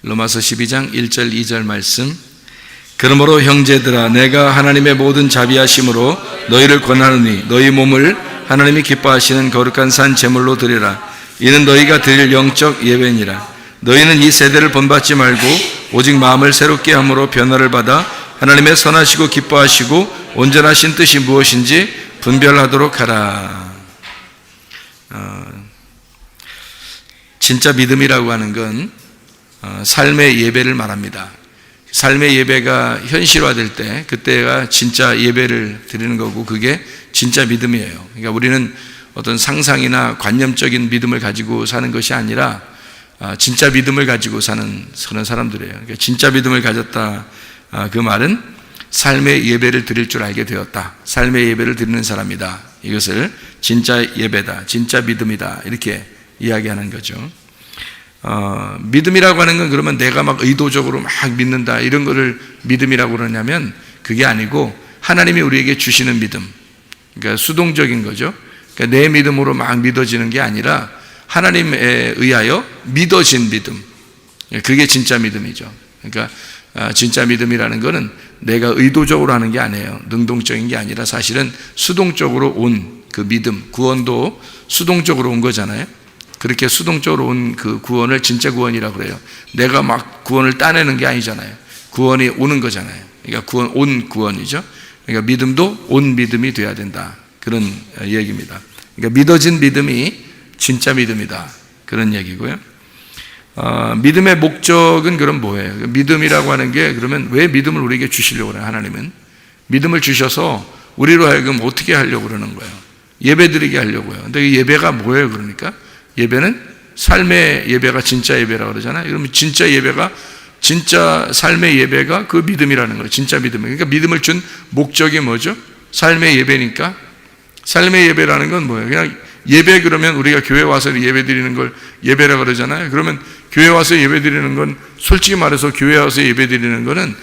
로마서 12장 1절 2절 말씀. 그러므로 형제들아, 내가 하나님의 모든 자비하심으로 너희를 권하노니 너희 몸을 하나님이 기뻐하시는 거룩한 산 제물로 드리라. 이는 너희가 드릴 영적 예배니라. 너희는 이 세대를 본받지 말고 오직 마음을 새롭게 함으로 변화를 받아 하나님의 선하시고 기뻐하시고 온전하신 뜻이 무엇인지 분별하도록 하라. 진짜 믿음이라고 하는 건 삶의 예배를 말합니다. 삶의 예배가 현실화될 때 그때가 진짜 예배를 드리는 거고, 그게 진짜 믿음이에요. 그러니까 우리는 어떤 상상이나 관념적인 믿음을 가지고 사는 것이 아니라 진짜 믿음을 가지고 사는 그런 사람들이에요. 그러니까 진짜 믿음을 가졌다, 그 말은 삶의 예배를 드릴 줄 알게 되었다, 삶의 예배를 드리는 사람이다, 이것을 진짜 예배다, 진짜 믿음이다, 이렇게 이야기하는 거죠. 믿음이라고 하는 건 그러면 내가 막 의도적으로 막 믿는다, 이런 거를 믿음이라고 그러냐면 그게 아니고 하나님이 우리에게 주시는 믿음, 그러니까 수동적인 거죠. 그러니까 내 믿음으로 막 믿어지는 게 아니라 하나님에 의하여 믿어진 믿음, 그게 진짜 믿음이죠. 그러니까 진짜 믿음이라는 거는 내가 의도적으로 하는 게 아니에요. 능동적인 게 아니라 사실은 수동적으로 온 그 믿음, 구원도 수동적으로 온 거잖아요. 그렇게 수동적으로 온 그 구원을 진짜 구원이라고 그래요. 내가 막 구원을 따내는 게 아니잖아요. 구원이 오는 거잖아요. 그러니까 온 구원이죠. 그러니까 믿음도 온 믿음이 돼야 된다, 그런 얘기입니다. 그러니까 믿어진 믿음이 진짜 믿음이다, 그런 얘기고요. 믿음의 목적은 그럼 뭐예요? 믿음이라고 하는 게, 그러면 왜 믿음을 우리에게 주시려고 그래요? 하나님은 믿음을 주셔서 우리로 하여금 어떻게 하려고 그러는 거예요? 예배 드리게 하려고요. 근데 이 예배가 뭐예요? 그러니까 예배는 삶의 예배가 진짜 예배라고 그러잖아요. 그러면 진짜 예배가, 진짜 삶의 예배가 그 믿음이라는 거예요. 진짜 믿음이에요. 그러니까 믿음을 준 목적이 뭐죠? 삶의 예배니까. 삶의 예배라는 건 뭐예요? 그냥 예배, 그러면 우리가 교회 와서 예배 드리는 걸 예배라고 그러잖아요. 그러면 교회 와서 예배 드리는 건, 솔직히 말해서 교회 와서 예배 드리는 거는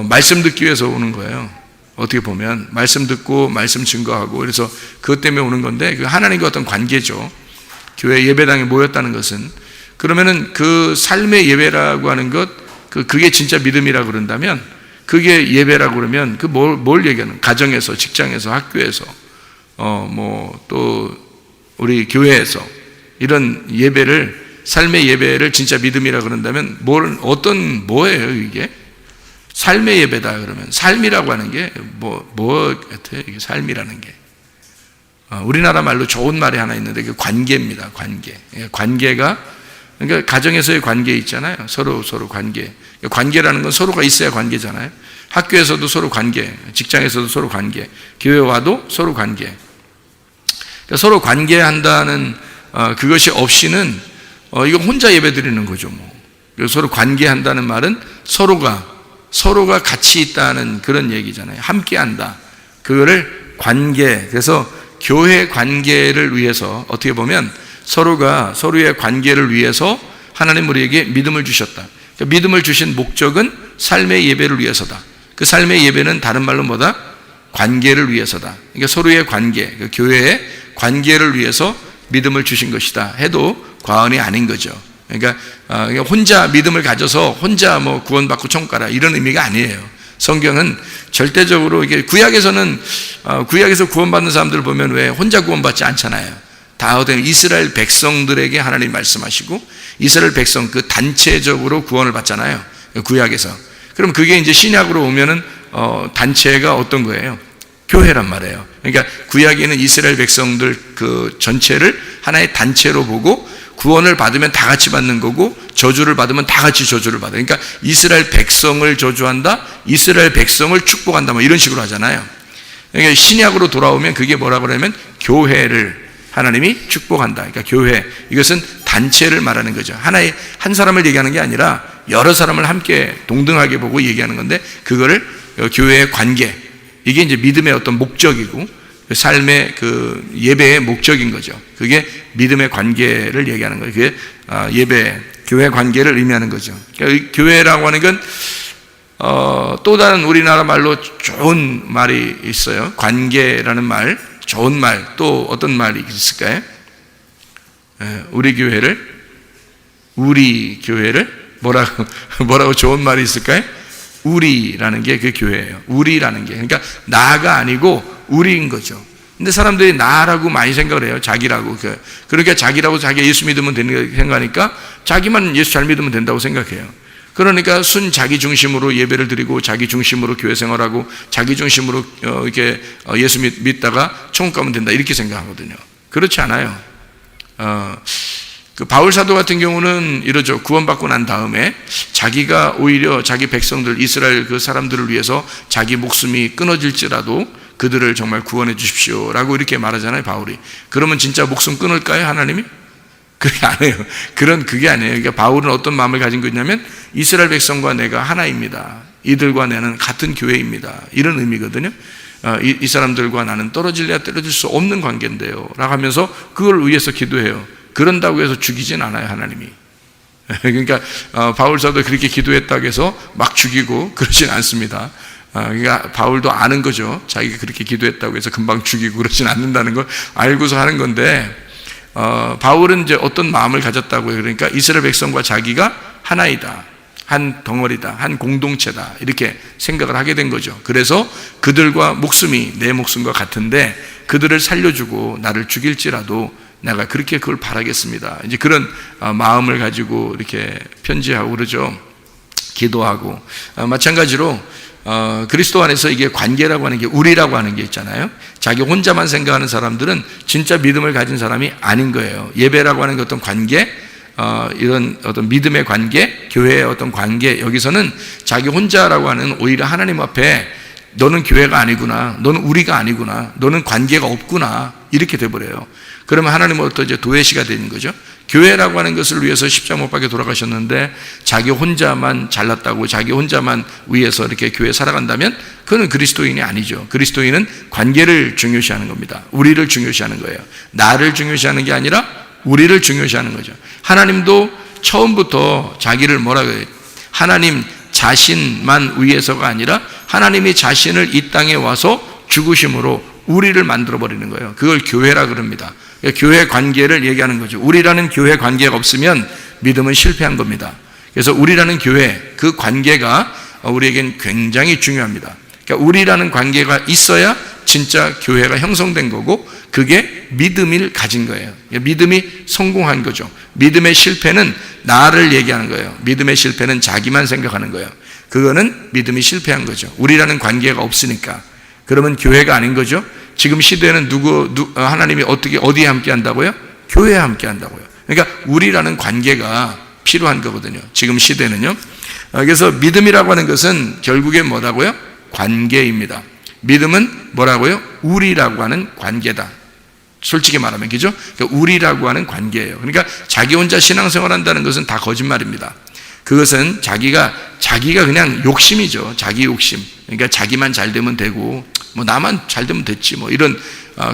말씀 듣기 위해서 오는 거예요. 어떻게 보면 말씀 듣고 말씀 증거하고, 그래서 그것 때문에 오는 건데, 그 하나님과 어떤 관계죠. 교회 예배당에 모였다는 것은. 그러면은 그 삶의 예배라고 하는 것, 그게 진짜 믿음이라고 그런다면, 그게 예배라고 그러면 뭘 얘기하는? 가정에서, 직장에서, 학교에서, 또 우리 교회에서 이런 예배를, 삶의 예배를 진짜 믿음이라고 그런다면 뭐예요 이게? 삶의 예배다 그러면, 삶이라고 하는 게 뭐 같아요? 이게 삶이라는 게. 우리나라 말로 좋은 말이 하나 있는데, 그 관계입니다. 관계가, 그러니까 가정에서의 관계 있잖아요. 서로 관계. 관계라는 건 서로가 있어야 관계잖아요. 학교에서도 서로 관계, 직장에서도 서로 관계, 교회 와도 서로 관계. 그러니까 서로 관계한다는 그것이 없이는 이거 혼자 예배 드리는 거죠. 서로 관계한다는 말은 서로가 같이 있다는 그런 얘기잖아요. 함께한다. 그거를 관계. 그래서 교회 관계를 위해서, 어떻게 보면 서로가 서로의 관계를 위해서 하나님 우리에게 믿음을 주셨다. 그러니까 믿음을 주신 목적은 삶의 예배를 위해서다. 그 삶의 예배는 다른 말로 뭐다? 관계를 위해서다. 그러니까 서로의 관계, 그 교회의 관계를 위해서 믿음을 주신 것이다 해도 과언이 아닌 거죠. 그러니까 혼자 믿음을 가져서 혼자 구원받고 천국 가라, 이런 의미가 아니에요. 성경은 절대적으로, 이게 구약에서 구원받는 사람들을 보면 왜 혼자 구원받지 않잖아요. 다 어떤 이스라엘 백성들에게 하나님 말씀하시고, 이스라엘 백성 그 단체적으로 구원을 받잖아요, 구약에서. 그럼 그게 이제 신약으로 오면은 단체가 어떤 거예요? 교회란 말이에요. 그러니까 구약에는 이스라엘 백성들 그 전체를 하나의 단체로 보고, 구원을 받으면 다 같이 받는 거고, 저주를 받으면 다 같이 저주를 받아요. 그러니까 이스라엘 백성을 저주한다, 이스라엘 백성을 축복한다, 이런 식으로 하잖아요. 그러니까 신약으로 돌아오면 그게 뭐라고 그러면 교회를 하나님이 축복한다. 그러니까 교회, 이것은 단체를 말하는 거죠. 한 사람을 얘기하는 게 아니라 여러 사람을 함께 동등하게 보고 얘기하는 건데, 그거를 교회의 관계, 이게 이제 믿음의 어떤 목적이고 삶의 그 예배의 목적인 거죠. 그게 믿음의 관계를 얘기하는 거예요. 그게 예배, 교회 관계를 의미하는 거죠. 그러니까 교회라고 하는 건 또 다른 우리나라 말로 좋은 말이 있어요. 관계라는 말, 좋은 말, 또 어떤 말이 있을까요? 우리 교회를 뭐라고 좋은 말이 있을까요? 우리라는 게 그 교회예요. 우리라는 게. 그러니까 나가 아니고 우리인 거죠. 근데 사람들이 나라고 많이 생각을 해요. 자기라고. 그러니까 자기라고 자기가 예수 믿으면 되는 거 생각하니까 자기만 예수 잘 믿으면 된다고 생각해요. 그러니까 순 자기 중심으로 예배를 드리고 자기 중심으로 교회 생활하고 자기 중심으로 이렇게 예수 믿다가 천국 가면 된다 이렇게 생각하거든요. 그렇지 않아요. 그 바울 사도 같은 경우는 이러죠. 구원받고 난 다음에 자기가 오히려 자기 백성들 이스라엘 그 사람들을 위해서 자기 목숨이 끊어질지라도 그들을 정말 구원해 주십시오 라고 이렇게 말하잖아요, 바울이. 그러면 진짜 목숨 끊을까요, 하나님이? 그게 안 해요. 그게 아니에요. 그러니까 바울은 어떤 마음을 가진 거냐면 이스라엘 백성과 내가 하나입니다. 이들과 나는 같은 교회입니다. 이런 의미거든요. 이 사람들과 나는 떨어질래야 떨어질 수 없는 관계인데요 라고 하면서 그걸 위해서 기도해요. 그런다고 해서 죽이진 않아요, 하나님이. 그러니까 바울 사도 그렇게 기도했다고 해서 막 죽이고 그러진 않습니다. 그러니까 바울도 아는 거죠. 자기가 그렇게 기도했다고 해서 금방 죽이고 그러진 않는다는 걸 알고서 하는 건데, 바울은 이제 어떤 마음을 가졌다고요. 그러니까 이스라엘 백성과 자기가 하나이다, 한 덩어리다, 한 공동체다 이렇게 생각을 하게 된 거죠. 그래서 그들과 목숨이 내 목숨과 같은데 그들을 살려주고 나를 죽일지라도 내가 그렇게 그걸 바라겠습니다. 이제 그런 마음을 가지고 이렇게 편지하고 그러죠. 기도하고. 마찬가지로 그리스도 안에서 이게 관계라고 하는 게 우리라고 하는 게 있잖아요. 자기 혼자만 생각하는 사람들은 진짜 믿음을 가진 사람이 아닌 거예요. 예배라고 하는 게 어떤 관계, 이런 어떤 믿음의 관계, 교회의 어떤 관계, 여기서는 자기 혼자라고 하는 오히려 하나님 앞에 너는 교회가 아니구나, 너는 우리가 아니구나, 너는 관계가 없구나 이렇게 돼버려요. 그러면 하나님은 또 이제 도외시가 되는 거죠. 교회라고 하는 것을 위해서 십자가 못 박혀 돌아가셨는데 자기 혼자만 잘났다고 자기 혼자만 위해서 이렇게 교회 살아간다면 그는 그리스도인이 아니죠. 그리스도인은 관계를 중요시하는 겁니다. 우리를 중요시하는 거예요. 나를 중요시하는 게 아니라 우리를 중요시하는 거죠. 하나님도 처음부터 자기를 뭐라고 해요? 하나님 자신만 위해서가 아니라 하나님이 자신을 이 땅에 와서 죽으심으로 우리를 만들어버리는 거예요. 그걸 교회라 그럽니다. 교회 관계를 얘기하는 거죠. 우리라는 교회 관계가 없으면 믿음은 실패한 겁니다. 그래서 우리라는 교회, 그 관계가 우리에겐 굉장히 중요합니다. 그러니까 우리라는 관계가 있어야 진짜 교회가 형성된 거고 그게 믿음을 가진 거예요. 믿음이 성공한 거죠. 믿음의 실패는 나를 얘기하는 거예요. 믿음의 실패는 자기만 생각하는 거예요. 그거는 믿음이 실패한 거죠. 우리라는 관계가 없으니까. 그러면 교회가 아닌 거죠. 지금 시대는 하나님이 어디에 함께 한다고요? 교회에 함께 한다고요. 그러니까 우리라는 관계가 필요한 거거든요. 지금 시대는요. 그래서 믿음이라고 하는 것은 결국에 뭐라고요? 관계입니다. 믿음은 뭐라고요? 우리라고 하는 관계다. 솔직히 말하면, 그죠? 그러니까 우리라고 하는 관계예요. 그러니까 자기 혼자 신앙생활 한다는 것은 다 거짓말입니다. 그것은 자기가 그냥 욕심이죠. 자기 욕심. 그러니까 자기만 잘 되면 되고, 뭐 나만 잘 되면 됐지, 뭐 이런,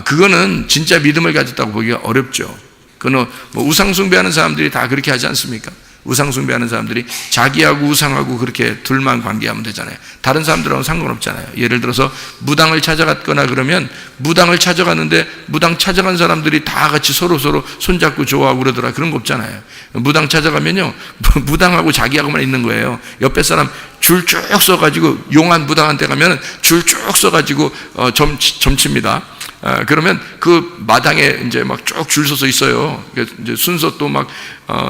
그거는 진짜 믿음을 가졌다고 보기가 어렵죠. 그건 뭐 우상숭배하는 사람들이 다 그렇게 하지 않습니까? 우상숭배하는 사람들이 자기하고 우상하고 그렇게 둘만 관계하면 되잖아요. 다른 사람들하고는 상관없잖아요. 예를 들어서 무당을 찾아갔거나 그러면 무당을 찾아갔는데 무당 찾아간 사람들이 다 같이 서로 손잡고 좋아하고 그러더라. 그런 거 없잖아요. 무당 찾아가면요, 무당하고 자기하고만 있는 거예요. 옆에 사람 줄 쭉 써가지고, 용한 무당한테 가면 줄 쭉 써가지고 점칩니다. 그러면 그 마당에 이제 막 쭉 줄 서서 있어요. 이제 순서 또 막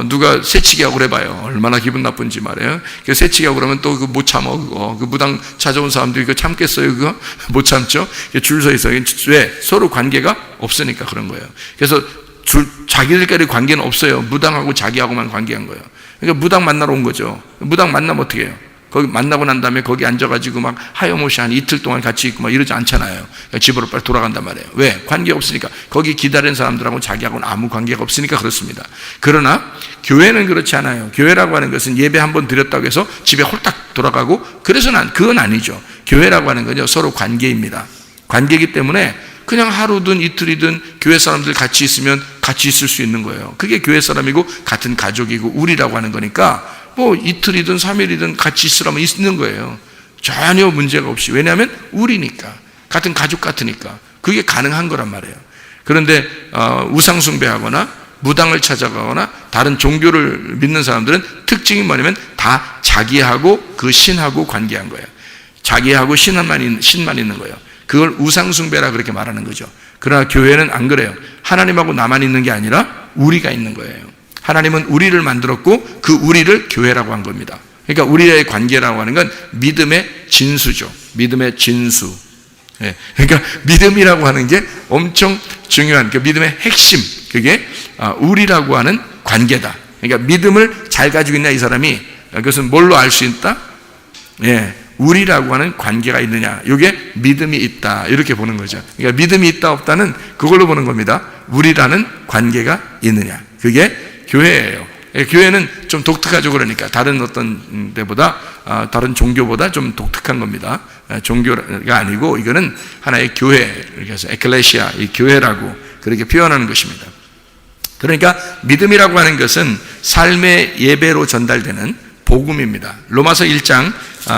누가 새치기 하고 그래봐요. 얼마나 기분 나쁜지 말이에요. 새치기 하고 그러면 또 그 못 참어. 그 무당 찾아온 사람들이 그거 참겠어요? 그거 못 참죠. 줄 서 있어요. 왜? 서로 관계가 없으니까 그런 거예요. 그래서 자기들끼리 관계는 없어요. 무당하고 자기하고만 관계한 거예요. 그러니까 무당 만나러 온 거죠. 무당 만나면 어떻게 해요? 거기 만나고 난 다음에 거기 앉아가지고 막 하염없이 한 이틀 동안 같이 있고 막 이러지 않잖아요. 그러니까 집으로 빨리 돌아간단 말이에요. 왜? 관계가 없으니까. 거기 기다리는 사람들하고 자기하고는 아무 관계가 없으니까 그렇습니다. 그러나 교회는 그렇지 않아요. 교회라고 하는 것은 예배 한번 드렸다고 해서 집에 홀딱 돌아가고 그래서는 그건 아니죠. 교회라고 하는 건요, 서로 관계입니다. 관계이기 때문에 그냥 하루든 이틀이든 교회 사람들 같이 있으면 같이 있을 수 있는 거예요. 그게 교회 사람이고 같은 가족이고 우리라고 하는 거니까 뭐 이틀이든 3일이든 같이 있으라면 있는 거예요. 전혀 문제가 없이. 왜냐하면 우리니까, 같은 가족 같으니까 그게 가능한 거란 말이에요. 그런데 우상 숭배하거나 무당을 찾아가거나 다른 종교를 믿는 사람들은 특징이 뭐냐면 다 자기하고 그 신하고 관계한 거예요. 자기하고 신만 있는 거예요. 그걸 우상숭배라 그렇게 말하는 거죠. 그러나 교회는 안 그래요. 하나님하고 나만 있는 게 아니라 우리가 있는 거예요. 하나님은 우리를 만들었고 그 우리를 교회라고 한 겁니다. 그러니까 우리의 관계라고 하는 건 믿음의 진수죠. 믿음의 진수. 그러니까 믿음이라고 하는 게 엄청 중요한 그 믿음의 핵심, 그게 우리라고 하는 관계다. 그러니까 믿음을 잘 가지고 있냐 이 사람이, 그것은 뭘로 알 수 있다? 우리라고 하는 관계가 있느냐, 이게 믿음이 있다, 이렇게 보는 거죠. 그러니까 믿음이 있다 없다는 그걸로 보는 겁니다. 우리라는 관계가 있느냐, 그게 교회예요. 교회는 좀 독특하죠. 그러니까 다른 어떤 데보다, 다른 종교보다 좀 독특한 겁니다. 종교가 아니고 이거는 하나의 교회, 그래서 에클레시아, 이 교회라고 그렇게 표현하는 것입니다. 그러니까 믿음이라고 하는 것은 삶의 예배로 전달되는 복음입니다. 로마서 1장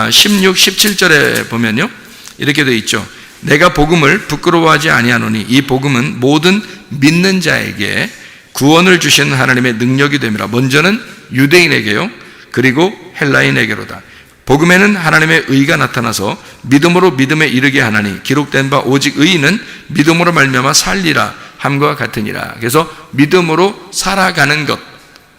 16, 17절에 보면요, 이렇게 되어 있죠. 내가 복음을 부끄러워하지 아니하노니 이 복음은 모든 믿는 자에게 구원을 주시는 하나님의 능력이 됨이라. 먼저는 유대인에게요, 그리고 헬라인에게로다. 복음에는 하나님의 의가 나타나서 믿음으로 믿음에 이르게 하나니 기록된 바 오직 의인은 믿음으로 말미암아 살리라 함과 같으니라. 그래서 믿음으로 살아가는 것,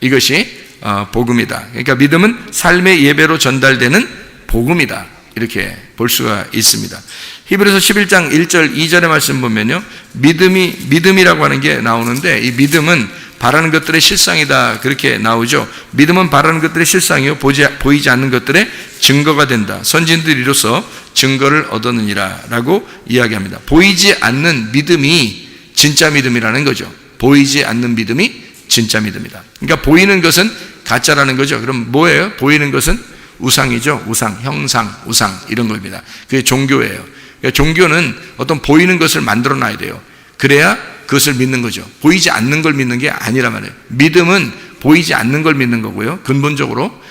이것이 복음이다. 그러니까 믿음은 삶의 예배로 전달되는 복음이다, 이렇게 볼 수가 있습니다. 히브리서 11장 1절 2절의 말씀 보면요, 믿음이라고 하는 게 나오는데, 이 믿음은 바라는 것들의 실상이다, 그렇게 나오죠. 믿음은 바라는 것들의 실상이요 보이지 않는 것들의 증거가 된다. 선진들이 이로써 증거를 얻었느니라 라고 이야기합니다. 보이지 않는 믿음이 진짜 믿음이라는 거죠. 보이지 않는 믿음이 진짜 믿음이다. 그러니까 보이는 것은 가짜라는 거죠. 그럼 뭐예요? 보이는 것은 우상이죠. 우상, 형상, 우상, 이런 겁니다. 그게 종교예요. 그러니까 종교는 어떤 보이는 것을 만들어 놔야 돼요. 그래야 그것을 믿는 거죠. 보이지 않는 걸 믿는 게 아니란 말이에요. 믿음은 보이지 않는 걸 믿는 거고요. 근본적으로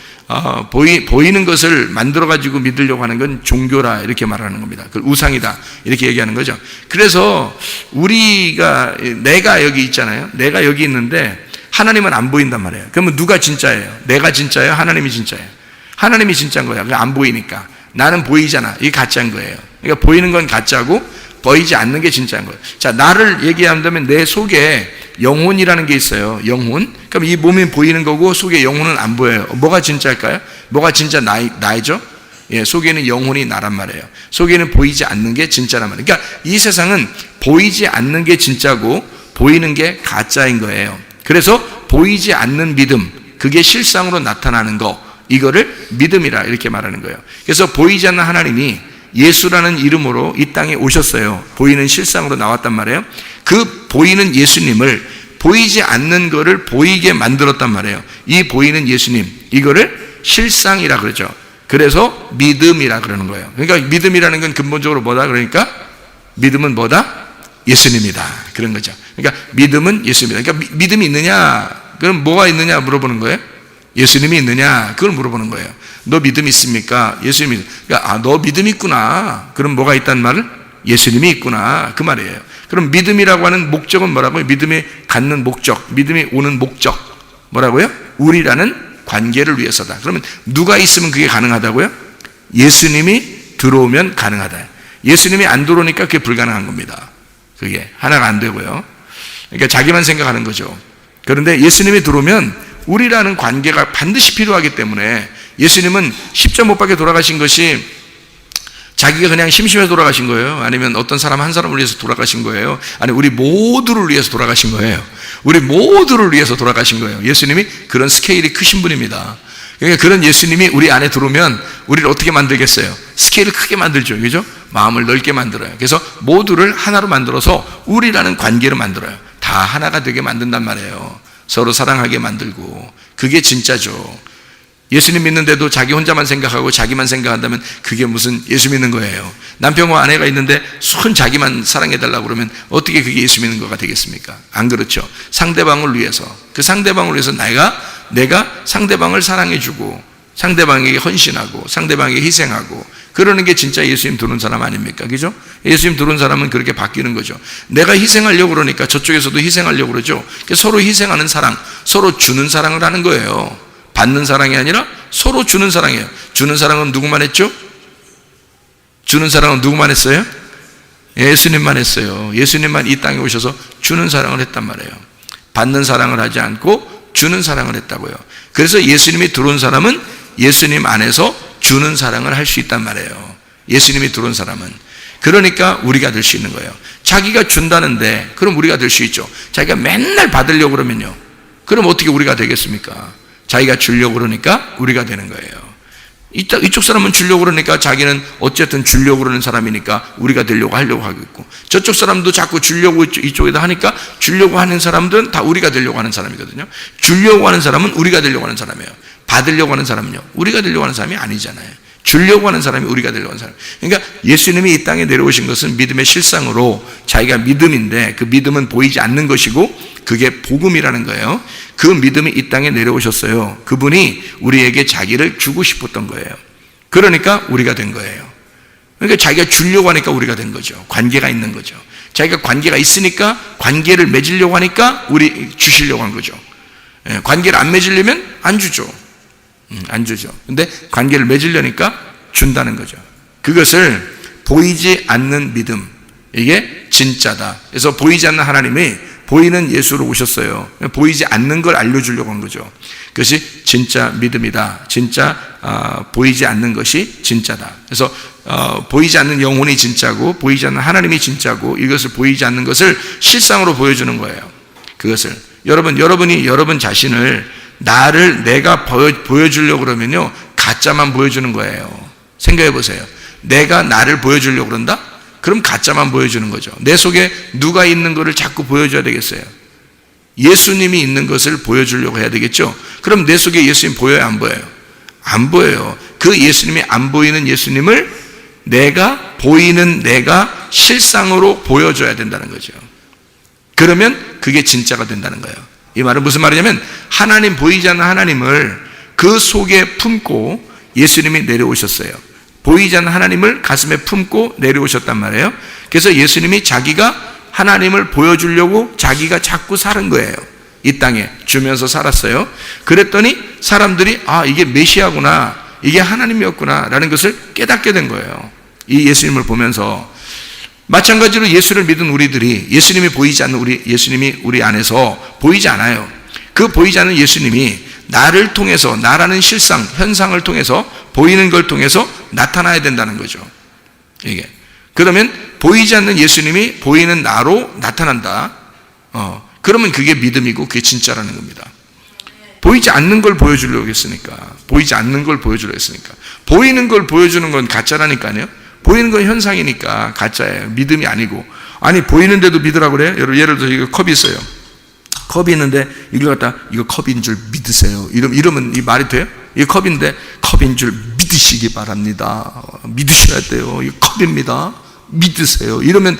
보이는 것을 만들어 가지고 믿으려고 하는 건 종교라, 이렇게 말하는 겁니다. 그 우상이다, 이렇게 얘기하는 거죠. 그래서 내가 여기 있잖아요. 내가 여기 있는데 하나님은 안 보인단 말이에요. 그러면 누가 진짜예요? 내가 진짜예요? 하나님이 진짜예요? 하나님이 진짜인 거야. 안 보이니까. 나는 보이잖아. 이게 가짜인 거예요. 그러니까 보이는 건 가짜고 보이지 않는 게 진짜인 거예요. 자, 나를 얘기한다면 내 속에 영혼이라는 게 있어요. 영혼. 그럼 이 몸이 보이는 거고 속에 영혼은 안 보여요. 뭐가 진짜일까요? 뭐가 진짜 나이죠? 속에는 영혼이 나란 말이에요. 속에는 보이지 않는 게 진짜란 말이에요. 그러니까 이 세상은 보이지 않는 게 진짜고 보이는 게 가짜인 거예요. 그래서 보이지 않는 믿음, 그게 실상으로 나타나는 거, 이거를 믿음이라 이렇게 말하는 거예요. 그래서 보이지 않는 하나님이 예수라는 이름으로 이 땅에 오셨어요. 보이는 실상으로 나왔단 말이에요. 그 보이는 예수님을 보이지 않는 거를 보이게 만들었단 말이에요. 이 보이는 예수님, 이거를 실상이라 그러죠. 그래서 믿음이라 그러는 거예요. 그러니까 믿음이라는 건 근본적으로 뭐다? 그러니까 믿음은 뭐다? 예수님이다, 그런 거죠. 그러니까 믿음은 예수님이다. 그러니까 믿음이 있느냐? 그럼 뭐가 있느냐 물어보는 거예요. 예수님이 있느냐? 그걸 물어보는 거예요. 너 믿음 있습니까? 예수님이. 그러니까 너 믿음 있구나. 그럼 뭐가 있다는 말을? 예수님이 있구나, 그 말이에요. 그럼 믿음이라고 하는 목적은 뭐라고요? 믿음이 갖는 목적, 믿음이 오는 목적 뭐라고요? 우리라는 관계를 위해서다. 그러면 누가 있으면 그게 가능하다고요? 예수님이 들어오면 가능하다. 예수님이 안 들어오니까 그게 불가능한 겁니다. 그게 하나가 안 되고요. 그러니까 자기만 생각하는 거죠. 그런데 예수님이 들어오면 우리라는 관계가 반드시 필요하기 때문에, 예수님은 십자 못 박혀 돌아가신 것이 자기가 그냥 심심해서 돌아가신 거예요? 아니면 어떤 사람 한 사람을 위해서 돌아가신 거예요? 아니, 우리 모두를 위해서 돌아가신 거예요. 우리 모두를 위해서 돌아가신 거예요. 예수님이 그런 스케일이 크신 분입니다. 그러니까 그런 예수님이 우리 안에 들어오면 우리를 어떻게 만들겠어요? 스케일을 크게 만들죠. 그죠? 마음을 넓게 만들어요. 그래서 모두를 하나로 만들어서 우리라는 관계를 만들어요. 다 하나가 되게 만든단 말이에요. 서로 사랑하게 만들고. 그게 진짜죠. 예수님 믿는데도 자기 혼자만 생각하고 자기만 생각한다면 그게 무슨 예수 믿는 거예요. 남편과 아내가 있는데 순 자기만 사랑해달라고 그러면 어떻게 그게 예수 믿는 거가 되겠습니까? 안 그렇죠. 상대방을 위해서, 그 상대방을 위해서 내가 상대방을 사랑해주고 상대방에게 헌신하고 상대방에게 희생하고 그러는 게 진짜 예수님 들어온 사람 아닙니까? 그죠? 예수님 들어온 사람은 그렇게 바뀌는 거죠. 내가 희생하려고 그러니까 저쪽에서도 희생하려고 그러죠. 서로 희생하는 사랑, 서로 주는 사랑을 하는 거예요. 받는 사랑이 아니라 서로 주는 사랑이에요. 주는 사랑은 누구만 했죠? 주는 사랑은 누구만 했어요? 예수님만 했어요. 예수님만 이 땅에 오셔서 주는 사랑을 했단 말이에요. 받는 사랑을 하지 않고 주는 사랑을 했다고요. 그래서 예수님이 들어온 사람은 예수님 안에서 주는 사랑을 할 수 있단 말이에요. 예수님이 들어온 사람은. 그러니까 우리가 될 수 있는 거예요. 자기가 준다는데 그럼 우리가 될 수 있죠. 자기가 맨날 받으려고 그러면요, 그럼 어떻게 우리가 되겠습니까? 자기가 주려고 그러니까 우리가 되는 거예요. 이쪽 사람은 주려고 그러니까 자기는 어쨌든 주려고 그러는 사람이니까 우리가 되려고 하려고 하겠고, 저쪽 사람도 자꾸 주려고 이쪽에다 하니까 주려고 하는 사람들은 다 우리가 되려고 하는 사람이거든요. 주려고 하는 사람은 우리가 되려고 하는 사람이에요. 받으려고 하는 사람은요, 우리가 되려고 하는 사람이 아니잖아요. 주려고 하는 사람이 우리가 되려고 하는 사람. 그러니까 예수님이 이 땅에 내려오신 것은 믿음의 실상으로, 자기가 믿음인데 그 믿음은 보이지 않는 것이고 그게 복음이라는 거예요. 그 믿음이 이 땅에 내려오셨어요. 그분이 우리에게 자기를 주고 싶었던 거예요. 그러니까 우리가 된 거예요. 그러니까 자기가 주려고 하니까 우리가 된 거죠. 관계가 있는 거죠. 자기가 관계가 있으니까, 관계를 맺으려고 하니까 우리 주시려고 한 거죠. 관계를 안 맺으려면 안 주죠. 안 주죠. 근데 관계를 맺으려니까 준다는 거죠. 그것을 보이지 않는 믿음, 이게 진짜다. 그래서 보이지 않는 하나님이 보이는 예수로 오셨어요. 보이지 않는 걸 알려주려고 한 거죠. 그것이 진짜 믿음이다. 진짜 보이지 않는 것이 진짜다. 그래서 보이지 않는 영혼이 진짜고 보이지 않는 하나님이 진짜고, 이것을 보이지 않는 것을 실상으로 보여주는 거예요. 그것을 여러분이 여러분 자신을, 나를 내가 보여주려고 그러면요, 가짜만 보여주는 거예요. 생각해 보세요. 내가 나를 보여주려고 그런다? 그럼 가짜만 보여주는 거죠. 내 속에 누가 있는 것을 자꾸 보여줘야 되겠어요? 예수님이 있는 것을 보여주려고 해야 되겠죠? 그럼 내 속에 예수님 보여요, 안 보여요? 안 보여요. 그 예수님이 안 보이는 예수님을 내가, 보이는 내가 실상으로 보여줘야 된다는 거죠. 그러면 그게 진짜가 된다는 거예요. 이 말은 무슨 말이냐면, 하나님, 보이지 않는 하나님을 그 속에 품고 예수님이 내려오셨어요. 보이지 않는 하나님을 가슴에 품고 내려오셨단 말이에요. 그래서 예수님이 자기가 하나님을 보여주려고 자기가 자꾸 사는 거예요. 이 땅에 주면서 살았어요. 그랬더니 사람들이 이게 메시아구나, 이게 하나님이었구나 라는 것을 깨닫게 된 거예요. 이 예수님을 보면서. 마찬가지로 예수를 믿은 우리들이, 예수님이 보이지 않는 예수님이 우리 안에서 보이지 않아요. 그 보이지 않는 예수님이 나를 통해서, 나라는 실상, 현상을 통해서, 보이는 걸 통해서 나타나야 된다는 거죠. 이게. 그러면 보이지 않는 예수님이 보이는 나로 나타난다. 그러면 그게 믿음이고 그게 진짜라는 겁니다. 보이지 않는 걸 보여주려고 했으니까. 보이지 않는 걸 보여주려고 했으니까. 보이는 걸 보여주는 건 가짜라니까요. 보이는 건 현상이니까 가짜예요. 믿음이 아니고. 아니, 보이는데도 믿으라고 그래요? 예를 들어서 이거 컵이 있어요. 컵이 있는데 이걸 갖다 이거 컵인 줄 믿으세요. 이러면 이 말이 돼요? 이 컵인데 컵인 줄 믿으시기 바랍니다. 믿으셔야 돼요. 이 컵입니다. 믿으세요. 이러면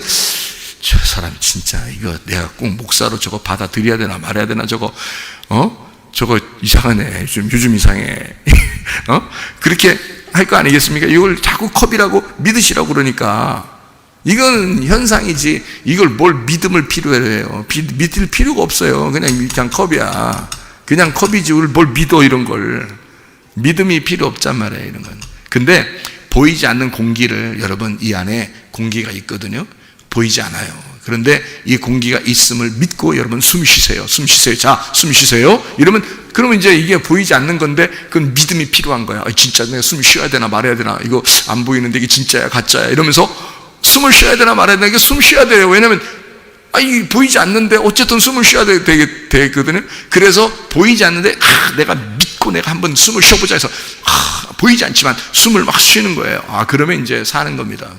저 사람 진짜 이거 내가 꼭 목사로 저거 받아들여야 되나 말아야 되나, 저거 이상하네. 요즘 이상해. 그렇게 할 거 아니겠습니까? 이걸 자꾸 컵이라고 믿으시라고 그러니까. 이건 현상이지, 이걸 뭘 믿음을 필요로 해요. 믿을 필요가 없어요. 그냥 컵이야. 그냥 컵이지 뭘 믿어, 이런 걸. 믿음이 필요 없단 말이에요, 이런 건. 근데 보이지 않는 공기를, 여러분, 이 안에 공기가 있거든요. 보이지 않아요. 그런데 이 공기가 있음을 믿고 여러분 숨 쉬세요. 숨 쉬세요. 자, 숨 쉬세요. 그러면 이제 이게 보이지 않는 건데 그건 믿음이 필요한 거야. 진짜 내가 숨 쉬어야 되나 말아야 되나, 이거 안 보이는데 이게 진짜야 가짜야, 이러면서 숨을 쉬어야 되나 말아야 되나, 이게 숨 쉬어야 돼요. 왜냐면 이게 보이지 않는데 어쨌든 숨을 쉬어야 되거든요. 그래서 보이지 않는데 내가 믿고 내가 한번 숨을 쉬어보자 해서 보이지 않지만 숨을 막 쉬는 거예요. 그러면 이제 사는 겁니다.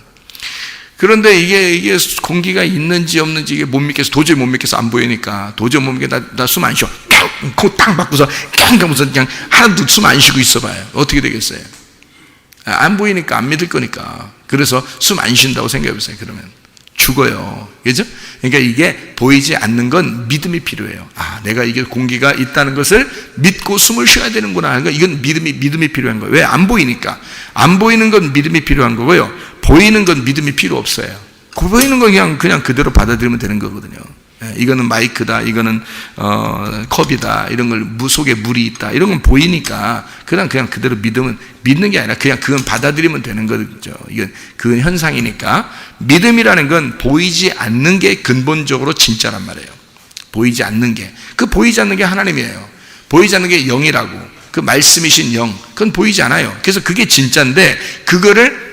그런데 이게 공기가 있는지 없는지 이게 도저히 못 믿겠어. 안 보이니까 도저히 못 믿겠어. 나 숨 안 쉬어. 코 딱 막고서 깡 가면서 그냥 하나도 숨 안 쉬고 있어봐요. 어떻게 되겠어요? 안 보이니까 안 믿을 거니까. 그래서 숨 안 쉰다고 생각해보세요. 그러면 죽어요. 그죠? 그러니까 이게 보이지 않는 건 믿음이 필요해요. 아, 내가 이게 공기가 있다는 것을 믿고 숨을 쉬어야 되는구나. 그러니까 이건 믿음이 필요한 거예요. 왜? 안 보이니까. 안 보이는 건 믿음이 필요한 거고요. 보이는 건 믿음이 필요 없어요. 보이는 건 그냥 그대로 받아들이면 되는 거거든요. 이거는 마이크다, 이거는 컵이다, 이런 걸 속에 물이 있다, 이런 건 보이니까 그냥 그대로 믿는 게 아니라 그냥 그건 받아들이면 되는 거죠. 이건 그건 현상이니까. 믿음이라는 건 보이지 않는 게 근본적으로 진짜란 말이에요. 보이지 않는 게. 그 보이지 않는 게 하나님이에요. 보이지 않는 게 영이라고. 그 말씀이신 영. 그건 보이지 않아요. 그래서 그게 진짜인데 그거를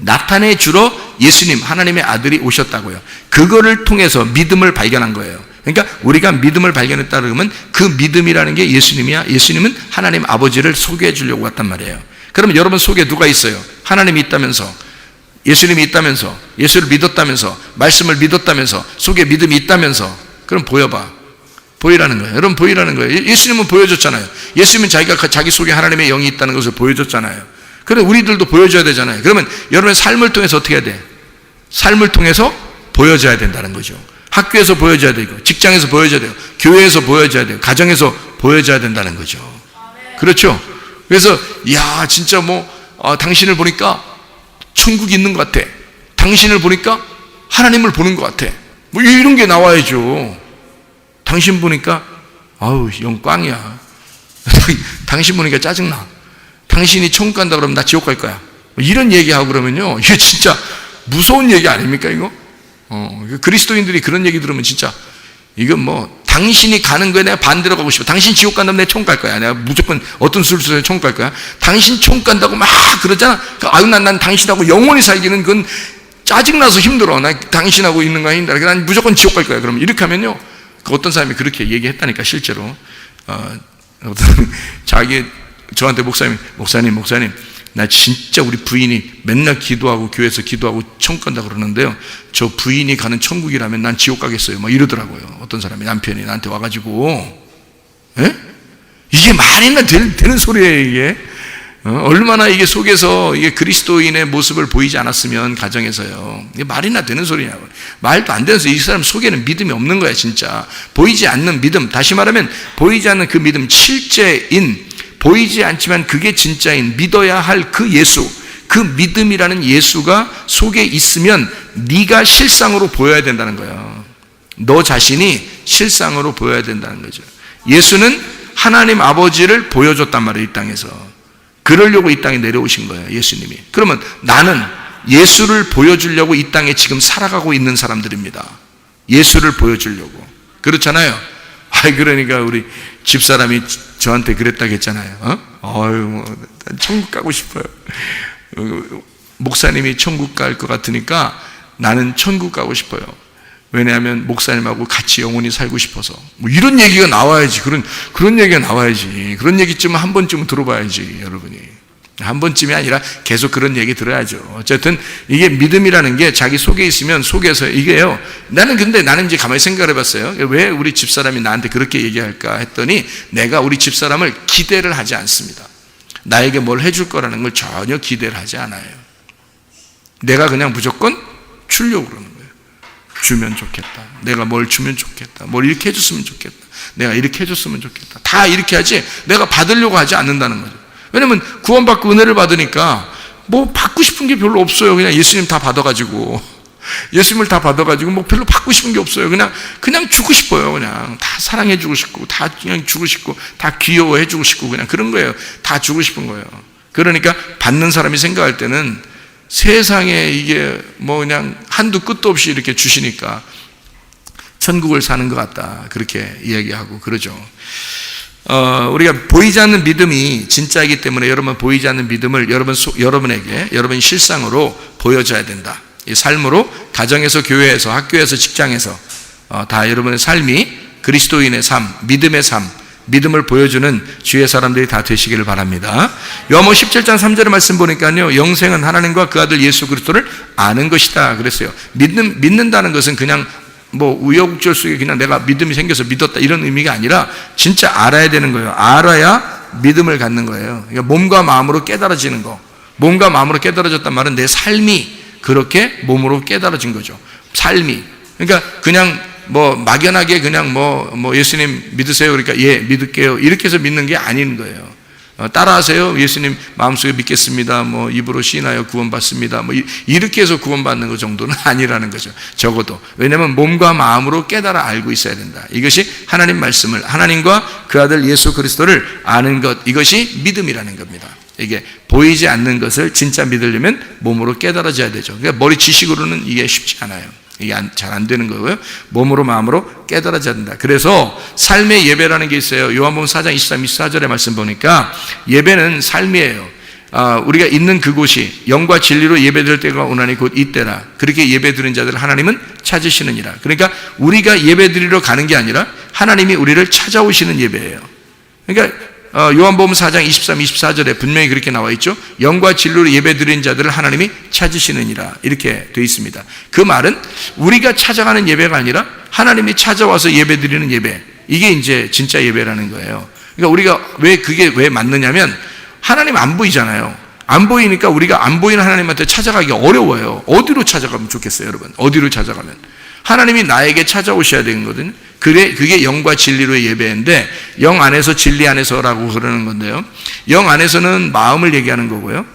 나타내 주러 예수님, 하나님의 아들이 오셨다고요. 그거를 통해서 믿음을 발견한 거예요. 그러니까 우리가 믿음을 발견했다 그러면 그 믿음이라는 게 예수님이야. 예수님은 하나님 아버지를 소개해 주려고 왔단 말이에요. 그러면 여러분 속에 누가 있어요? 하나님이 있다면서, 예수님이 있다면서, 예수를 믿었다면서, 말씀을 믿었다면서, 속에 믿음이 있다면서. 그럼 보여봐. 보이라는 거예요. 여러분 보이라는 거예요. 예수님은 보여줬잖아요. 예수님은 자기 속에 하나님의 영이 있다는 것을 보여줬잖아요. 그래 우리들도 보여줘야 되잖아요. 그러면 여러분의 삶을 통해서 어떻게 해야 돼? 삶을 통해서 보여줘야 된다는 거죠. 학교에서 보여줘야 되고, 직장에서 보여줘야 되고, 교회에서 보여줘야 되고, 가정에서 보여줘야 된다는 거죠. 그렇죠? 그래서 야 진짜 당신을 보니까 천국이 있는 것 같아. 당신을 보니까 하나님을 보는 것 같아. 이런 게 나와야죠. 당신 보니까 아우 영 꽝이야. 당신 보니까 짜증나. 당신이 천국 간다 그러면 나 지옥 갈 거야. 이런 얘기하고 그러면요, 이게 진짜 무서운 얘기 아닙니까 이거? 그리스도인들이 그런 얘기 들으면 진짜 이건 당신이 가는 거에 내가 반대로 가고 싶어. 당신 지옥 간다면 내가 천국 갈 거야. 내가 무조건 어떤 수를 써서 천국 갈 거야. 당신 천국 간다고 막 그러잖아. 아유 난 당신하고 영원히 살기는 그건 짜증나서 힘들어. 나 당신하고 있는 거야 힘들어. 난 무조건 지옥 갈 거야. 그러면 이렇게 하면요, 그 어떤 사람이 그렇게 얘기했다니까 실제로. 저한테 목사님, 나 진짜 우리 부인이 맨날 기도하고 교회에서 기도하고 천국 간다 그러는데요, 저 부인이 가는 천국이라면 난 지옥 가겠어요. 이러더라고요. 어떤 사람이, 남편이 나한테 와가지고, 이게 말이나 되는 소리예요, 이게. 얼마나 이게 속에서 이게 그리스도인의 모습을 보이지 않았으면 가정에서요. 이게 말이나 되는 소리냐고. 말도 안 되는 소리. 이 사람 속에는 믿음이 없는 거야, 진짜. 보이지 않는 믿음. 다시 말하면 보이지 않는 그 믿음, 실제인, 보이지 않지만 그게 진짜인, 믿어야 할 그 예수, 그 믿음이라는 예수가 속에 있으면 네가 실상으로 보여야 된다는 거예요. 너 자신이 실상으로 보여야 된다는 거죠. 예수는 하나님 아버지를 보여줬단 말이에요, 이 땅에서. 그러려고 이 땅에 내려오신 거예요, 예수님이. 그러면 나는 예수를 보여주려고 이 땅에 지금 살아가고 있는 사람들입니다. 예수를 보여주려고. 그렇잖아요. 그러니까 우리 집사람이 저한테 그랬다고 했잖아요. 난 천국 가고 싶어요. 목사님이 천국 갈 것 같으니까 나는 천국 가고 싶어요. 왜냐하면 목사님하고 같이 영원히 살고 싶어서. 이런 얘기가 나와야지. 그런 얘기가 나와야지. 그런 얘기쯤은 한 번쯤은 들어봐야지, 여러분이. 한 번쯤이 아니라 계속 그런 얘기 들어야죠. 어쨌든 이게 믿음이라는 게 자기 속에 있으면 속에서 이게요. 나는 이제 가만히 생각을 해봤어요. 왜 우리 집사람이 나한테 그렇게 얘기할까 했더니 내가 우리 집사람을 기대를 하지 않습니다. 나에게 뭘 해줄 거라는 걸 전혀 기대를 하지 않아요. 내가 그냥 무조건 주려고 그러는 거예요. 주면 좋겠다. 내가 뭘 주면 좋겠다. 뭘 이렇게 해줬으면 좋겠다. 내가 이렇게 해줬으면 좋겠다. 다 이렇게 하지 내가 받으려고 하지 않는다는 거죠. 왜냐면 구원받고 은혜를 받으니까 받고 싶은 게 별로 없어요. 그냥 예수님 다 받아가지고, 예수님을 다 받아가지고 별로 받고 싶은 게 없어요. 그냥 주고 싶어요. 그냥 다 사랑해주고 싶고, 다 그냥 주고 싶고, 다 귀여워해주고 싶고, 그냥 그런 거예요. 다 주고 싶은 거예요. 그러니까 받는 사람이 생각할 때는 세상에 이게 그냥 한두 끝도 없이 이렇게 주시니까 천국을 사는 것 같다, 그렇게 이야기하고 그러죠. 우리가 보이지 않는 믿음이 진짜이기 때문에 여러분 보이지 않는 믿음을 여러분에게 여러분 실상으로 보여줘야 된다. 이 삶으로, 가정에서, 교회에서, 학교에서, 직장에서 다 여러분의 삶이 그리스도인의 삶, 믿음의 삶, 믿음을 보여주는 주의 사람들이 다 되시기를 바랍니다. 요한복음 17장 3절의 말씀 보니까요, 영생은 하나님과 그 아들 예수 그리스도를 아는 것이다 그랬어요. 믿는다는 것은 그냥 우여곡절 속에 그냥 내가 믿음이 생겨서 믿었다 이런 의미가 아니라 진짜 알아야 되는 거예요. 알아야 믿음을 갖는 거예요. 그러니까 몸과 마음으로 깨달아지는 거. 몸과 마음으로 깨달아졌단 말은 내 삶이 그렇게 몸으로 깨달아진 거죠. 삶이. 그러니까 그냥 뭐 막연하게 그냥 뭐 예수님 믿으세요. 그러니까 예, 믿을게요. 이렇게 해서 믿는 게 아닌 거예요. 따라하세요. 예수님 마음속에 믿겠습니다. 뭐 입으로 시인하여 구원받습니다. 뭐 이렇게 해서 구원받는 것 정도는 아니라는 거죠. 적어도. 왜냐하면 몸과 마음으로 깨달아 알고 있어야 된다. 이것이 하나님 말씀을, 하나님과 그 아들 예수 그리스도를 아는 것, 이것이 믿음이라는 겁니다. 이게 보이지 않는 것을 진짜 믿으려면 몸으로 깨달아져야 되죠. 그러니까 머리 지식으로는 이게 쉽지 않아요. 이게 잘 안 되는 거고요. 몸으로 마음으로 깨달아져야 된다. 그래서 삶의 예배라는 게 있어요. 요한복음 4장 23, 24절의 말씀 보니까 예배는 삶이에요. 우리가 있는 그곳이 영과 진리로 예배드릴 때가 오나니 곧 이때라. 그렇게 예배드린 자들을 하나님은 찾으시느니라. 그러니까 우리가 예배드리러 가는 게 아니라 하나님이 우리를 찾아오시는 예배예요. 그러니까 요한복음 4장 23, 24절에 분명히 그렇게 나와 있죠. 영과 진리로 예배드린 자들을 하나님이 찾으시느니라. 이렇게 되어 있습니다. 그 말은 우리가 찾아가는 예배가 아니라 하나님이 찾아와서 예배드리는 예배. 이게 이제 진짜 예배라는 거예요. 그러니까 우리가 그게 왜 맞느냐면 하나님 안 보이잖아요. 안 보이니까 우리가 안 보이는 하나님한테 찾아가기 어려워요. 어디로 찾아가면 좋겠어요, 여러분? 어디로 찾아가면? 하나님이 나에게 찾아오셔야 되는 거거든요. 그게 영과 진리로의 예배인데, 영 안에서 진리 안에서라고 그러는 건데요. 영 안에서는 마음을 얘기하는 거고요.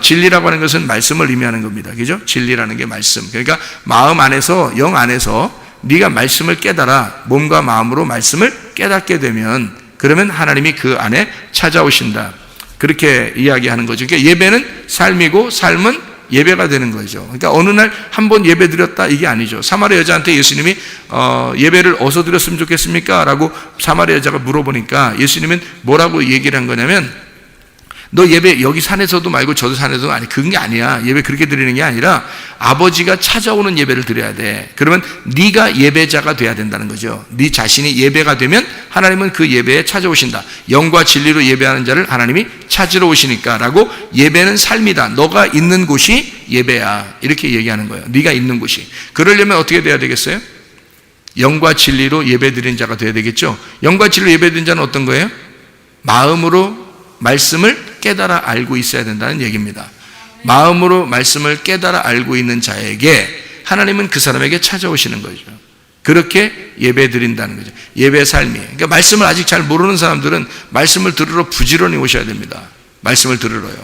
진리라고 하는 것은 말씀을 의미하는 겁니다. 그죠? 진리라는 게 말씀. 그러니까 마음 안에서, 영 안에서 네가 말씀을 깨달아 몸과 마음으로 말씀을 깨닫게 되면, 그러면 하나님이 그 안에 찾아오신다. 그렇게 이야기하는 거죠. 그러니까 예배는 삶이고 삶은 예배가 되는 거죠. 그러니까 어느 날 한 번 예배 드렸다 이게 아니죠. 사마리아 여자한테 예수님이 예배를 어디서 드렸으면 좋겠습니까? 라고 사마리아 여자가 물어보니까 예수님은 뭐라고 얘기를 한 거냐면, 너 예배 여기 산에서도 말고 저도 산에서도 아니, 그런 게 아니야. 예배 그렇게 드리는 게 아니라 아버지가 찾아오는 예배를 드려야 돼. 그러면 네가 예배자가 돼야 된다는 거죠. 네 자신이 예배가 되면 하나님은 그 예배에 찾아오신다. 영과 진리로 예배하는 자를 하나님이 찾으러 오시니까 라고, 예배는 삶이다. 너가 있는 곳이 예배야. 이렇게 얘기하는 거예요. 네가 있는 곳이. 그러려면 어떻게 돼야 되겠어요? 영과 진리로 예배드린 자가 돼야 되겠죠. 영과 진리로 예배드린 자는 어떤 거예요? 마음으로 말씀을 깨달아 알고 있어야 된다는 얘기입니다. 마음으로 말씀을 깨달아 알고 있는 자에게 하나님은 그 사람에게 찾아오시는 거죠. 그렇게 예배 드린다는 거죠. 예배 삶이에요. 그러니까 말씀을 아직 잘 모르는 사람들은 말씀을 들으러 부지런히 오셔야 됩니다. 말씀을 들으러요.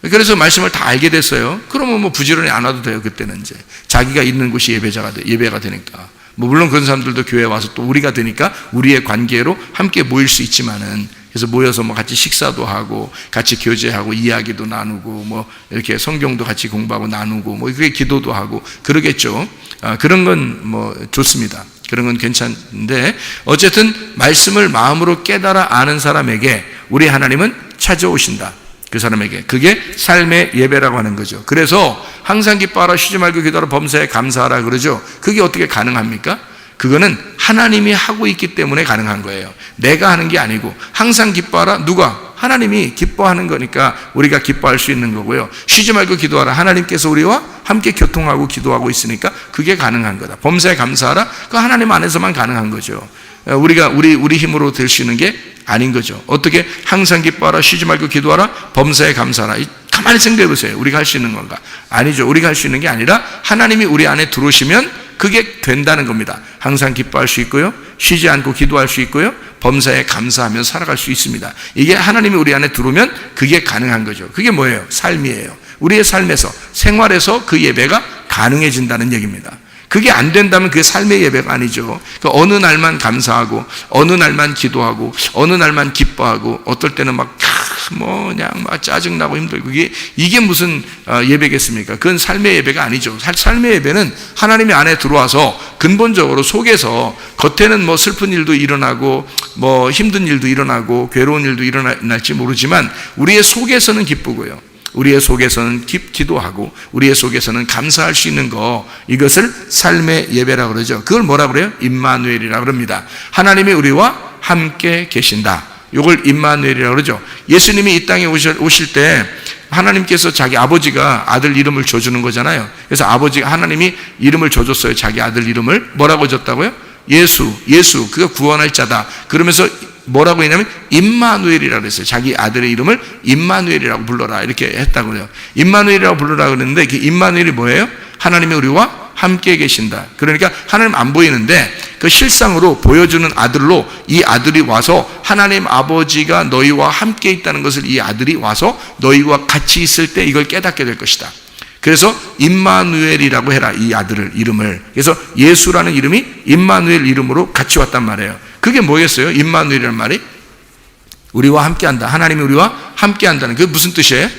그래서 말씀을 다 알게 됐어요. 그러면 뭐 부지런히 안 와도 돼요. 그때는 이제 자기가 있는 곳이 예배가 되니까. 뭐 물론 그런 사람들도 교회에 와서 또 우리가 되니까 우리의 관계로 함께 모일 수 있지만은, 그래서 모여서 뭐 같이 식사도 하고 같이 교제하고 이야기도 나누고 뭐 이렇게 성경도 같이 공부하고 나누고 뭐 그게 기도도 하고 그러겠죠. 그런 건 뭐 좋습니다. 그런 건 괜찮은데, 어쨌든 말씀을 마음으로 깨달아 아는 사람에게 우리 하나님은 찾아오신다. 그 사람에게. 그게 삶의 예배라고 하는 거죠. 그래서 항상 기뻐하라, 쉬지 말고 기도하라, 범사에 감사하라 그러죠. 그게 어떻게 가능합니까? 그거는 하나님이 하고 있기 때문에 가능한 거예요. 내가 하는 게 아니고. 항상 기뻐하라, 누가? 하나님이 기뻐하는 거니까 우리가 기뻐할 수 있는 거고요. 쉬지 말고 기도하라, 하나님께서 우리와 함께 교통하고 기도하고 있으니까 그게 가능한 거다. 범사에 감사하라, 그 하나님 안에서만 가능한 거죠. 우리가 우리 힘으로 될 수 있는 게 아닌 거죠. 어떻게 항상 기뻐하라, 쉬지 말고 기도하라, 범사에 감사하라. 가만히 생각해 보세요. 우리가 할 수 있는 건가? 아니죠. 우리가 할 수 있는 게 아니라 하나님이 우리 안에 들어오시면 그게 된다는 겁니다. 항상 기뻐할 수 있고요, 쉬지 않고 기도할 수 있고요, 범사에 감사하며 살아갈 수 있습니다. 이게 하나님이 우리 안에 들어오면 그게 가능한 거죠. 그게 뭐예요? 삶이에요. 우리의 삶에서, 생활에서 그 예배가 가능해진다는 얘기입니다. 그게 안 된다면 그게 삶의 예배가 아니죠. 그러니까 어느 날만 감사하고, 어느 날만 기도하고, 어느 날만 기뻐하고, 어떨 때는 그냥 짜증나고 힘들고, 이게 무슨 예배겠습니까? 그건 삶의 예배가 아니죠. 삶의 예배는 하나님이 안에 들어와서 근본적으로 속에서, 겉에는 뭐 슬픈 일도 일어나고, 뭐 힘든 일도 일어나고, 괴로운 일도 일어날지 모르지만, 우리의 속에서는 기쁘고요, 우리의 속에서는 기도하고 우리의 속에서는 감사할 수 있는 거, 이것을 삶의 예배라고 그러죠. 그걸 뭐라 그래요? 임마누엘이라고 그럽니다. 하나님이 우리와 함께 계신다. 이걸 임마누엘이라고 그러죠. 예수님이 이 땅에 오실 때 하나님께서 자기 아버지가 아들 이름을 줘주는 거잖아요. 그래서 하나님이 이름을 줘줬어요. 자기 아들 이름을 뭐라고 줬다고요? 예수, 그가 구원할 자다. 그러면서 뭐라고 했냐면 임마누엘이라고 했어요. 자기 아들의 이름을 임마누엘이라고 불러라, 이렇게 했다고요. 임마누엘이라고 불러라 그랬는데, 그 임마누엘이 뭐예요? 하나님이 우리와 함께 계신다. 그러니까 하나님 안 보이는데 그 실상으로 보여주는 아들로 이 아들이 와서 하나님 아버지가 너희와 함께 있다는 것을 이 아들이 와서 너희와 같이 있을 때 이걸 깨닫게 될 것이다. 그래서 임마누엘이라고 해라, 이 아들을 이름을. 그래서 예수라는 이름이 임마누엘 이름으로 같이 왔단 말이에요. 그게 뭐겠어요? 임마누엘이라는 말이 우리와 함께한다. 하나님이 우리와 함께한다는 그게 무슨 뜻이에요?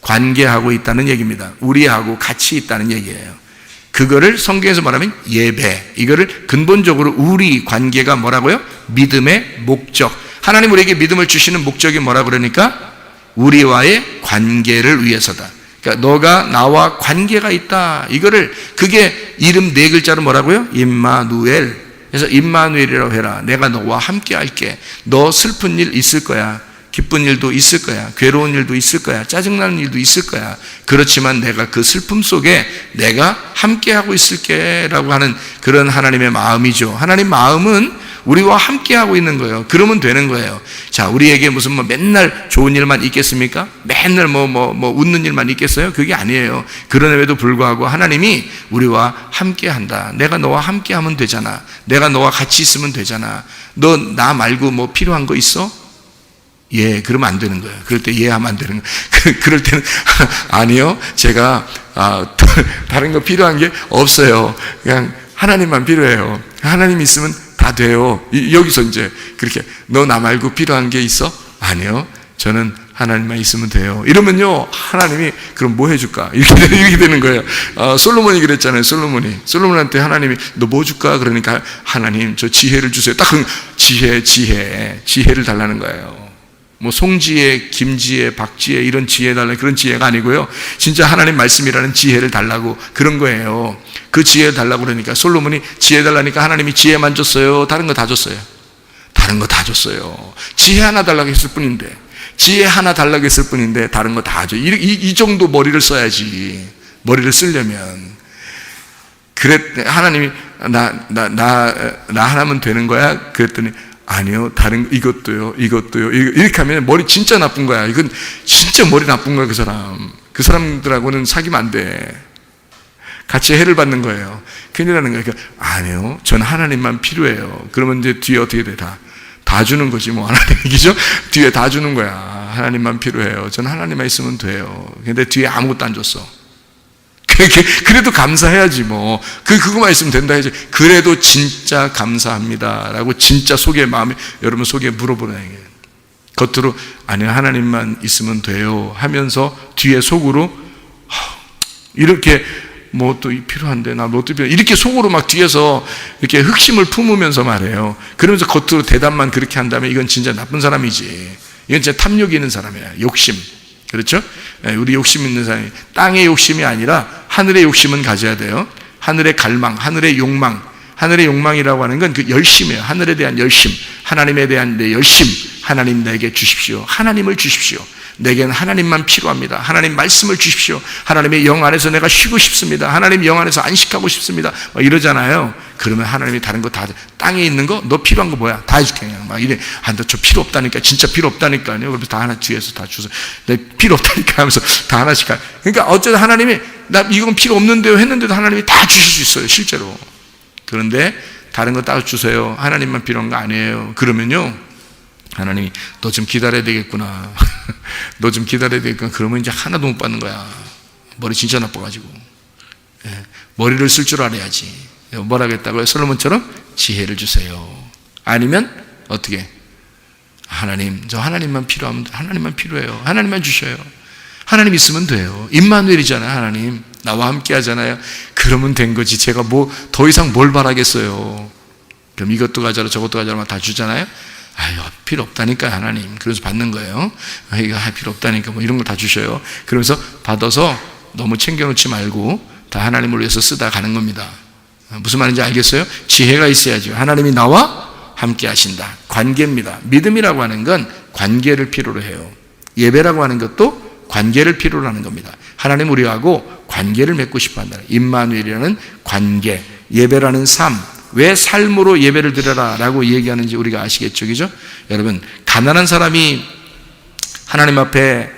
관계하고 있다는 얘기입니다. 우리하고 같이 있다는 얘기예요. 그거를 성경에서 말하면 예배. 이거를 근본적으로 우리 관계가 뭐라고요? 믿음의 목적. 하나님 우리에게 믿음을 주시는 목적이 뭐라 그러니까 우리와의 관계를 위해서다. 그러니까 너가 나와 관계가 있다. 이거를 그게 이름 4글자로 뭐라고요? 임마누엘. 그래서 임마누엘이라고 해라. 내가 너와 함께 할게. 너 슬픈 일 있을 거야. 기쁜 일도 있을 거야. 괴로운 일도 있을 거야. 짜증나는 일도 있을 거야. 그렇지만 내가 그 슬픔 속에 내가 함께하고 있을게 라고 하는 그런 하나님의 마음이죠. 하나님 마음은 우리와 함께하고 있는 거예요. 그러면 되는 거예요. 자, 우리에게 무슨 맨날 좋은 일만 있겠습니까? 맨날 웃는 일만 있겠어요? 그게 아니에요. 그럼에도 불구하고 하나님이 우리와 함께한다. 내가 너와 함께하면 되잖아. 내가 너와 같이 있으면 되잖아. 너 나 말고 필요한 거 있어? 예, 그러면 안 되는 거예요. 그럴 때 예 하면 안 되는 거예요. 그럴 때는 아니요, 제가 다른 거 필요한 게 없어요. 그냥 하나님만 필요해요. 하나님 있으면 다 돼요. 여기서 이제 그렇게 너 나 말고 필요한 게 있어? 아니요, 저는 하나님만 있으면 돼요. 이러면요, 하나님이 그럼 뭐 해줄까? 이렇게 되는 거예요. 솔로몬이 그랬잖아요. 솔로몬한테 하나님이 너 뭐 줄까? 그러니까 하나님 저 지혜를 주세요. 딱 지혜를 달라는 거예요. 송지혜, 김지혜, 박지혜 이런 지혜 달라는 그런 지혜가 아니고요. 진짜 하나님 말씀이라는 지혜를 달라고 그런 거예요. 그 지혜 달라고 그러니까 솔로몬이 지혜 달라니까 하나님이 지혜만 줬어요? 다른 거 다 줬어요? 다른 거 다 줬어요. 지혜 하나 달라고 했을 뿐인데, 지혜 하나 달라고 했을 뿐인데 다른 거 다 줘. 이 정도 머리를 써야지. 머리를 쓰려면. 하나님이 나 하나면 되는 거야? 그랬더니 아니요, 다른 이것도요 이렇게 하면 머리 진짜 나쁜 거야. 이건 진짜 머리 나쁜 거야. 그 사람들하고는 사귀면 안 돼. 같이 해를 받는 거예요. 큰일 나는 거예요. 그러니까 아니요, 전 하나님만 필요해요. 그러면 이제 뒤에 어떻게 돼? 다 주는 거지 하나님이죠. 뒤에 다 주는 거야. 하나님만 필요해요. 전 하나님만 있으면 돼요. 근데 뒤에 아무것도 안 줬어. 그래도 감사해야지 그거만 있으면 된다 해야지. 그래도 진짜 감사합니다 라고 진짜 속에 마음에, 여러분 속에 물어보는 얘기예요. 겉으로 아니 하나님만 있으면 돼요 하면서 뒤에 속으로 이렇게 또 필요한데 나 또 필요해 이렇게 속으로 막 뒤에서 이렇게 흑심을 품으면서 말해요. 그러면서 겉으로 대답만 그렇게 한다면 이건 진짜 나쁜 사람이지. 이건 진짜 탐욕이 있는 사람이야. 욕심. 그렇죠? 우리 욕심 있는 사람이 땅의 욕심이 아니라 하늘의 욕심은 가져야 돼요. 하늘의 갈망, 하늘의 욕망. 하늘의 욕망이라고 하는 건 그 열심이에요. 하늘에 대한 열심, 하나님에 대한 내 열심. 하나님 내게 주십시오. 하나님을 주십시오. 내게는 하나님만 필요합니다. 하나님 말씀을 주십시오. 하나님의 영 안에서 내가 쉬고 싶습니다. 하나님 영 안에서 안식하고 싶습니다. 이러잖아요. 그러면 하나님이 다른 거 다, 땅에 있는 거, 너 필요한 거 뭐야? 다 해줄게. 그냥 이래. 너 저 필요 없다니까. 진짜 필요 없다니까요. 그래서 다 하나 뒤에서 다 주서. 내 필요 없다니까 하면서 다 하나씩 가. 그러니까 어쨌든 하나님이 나 이건 필요 없는데요 했는데도 하나님이 다 주실 수 있어요. 실제로. 그런데 다른 거 다 주세요. 하나님만 필요한 거 아니에요. 그러면요, 하나님이 너 좀 기다려야 되겠구나. 너 좀 기다려야 되겠구나. 그러면 이제 하나도 못 받는 거야. 머리 진짜 나빠가지고. 머리를 쓸 줄 알아야지. 뭐라 그랬다고요? 솔로몬처럼 지혜를 주세요. 아니면 어떻게? 하나님, 저 하나님만 필요하면 하나님만 필요해요. 하나님만 주셔요. 하나님 있으면 돼요. 임마누엘이잖아요. 하나님 나와 함께 하잖아요. 그러면 된 거지. 제가 더 이상 뭘 바라겠어요. 그럼 이것도 가져라 저것도 가져라 다 주잖아요. 필요 없다니까 하나님. 그래서 받는 거예요. 이거 필요 없다니까 이런 걸 다 주셔요. 그러면서 받아서 너무 챙겨놓지 말고 다 하나님을 위해서 쓰다 가는 겁니다. 무슨 말인지 알겠어요? 지혜가 있어야죠. 하나님이 나와 함께 하신다. 관계입니다. 믿음이라고 하는 건 관계를 필요로 해요. 예배라고 하는 것도 관계를 필요로 하는 겁니다. 하나님 우리하고 관계를 맺고 싶어 한다. 임마누엘이라는 관계, 예배라는 삶. 왜 삶으로 예배를 드려라 라고 얘기하는지 우리가 아시겠죠? 그죠? 여러분, 가난한 사람이 하나님 앞에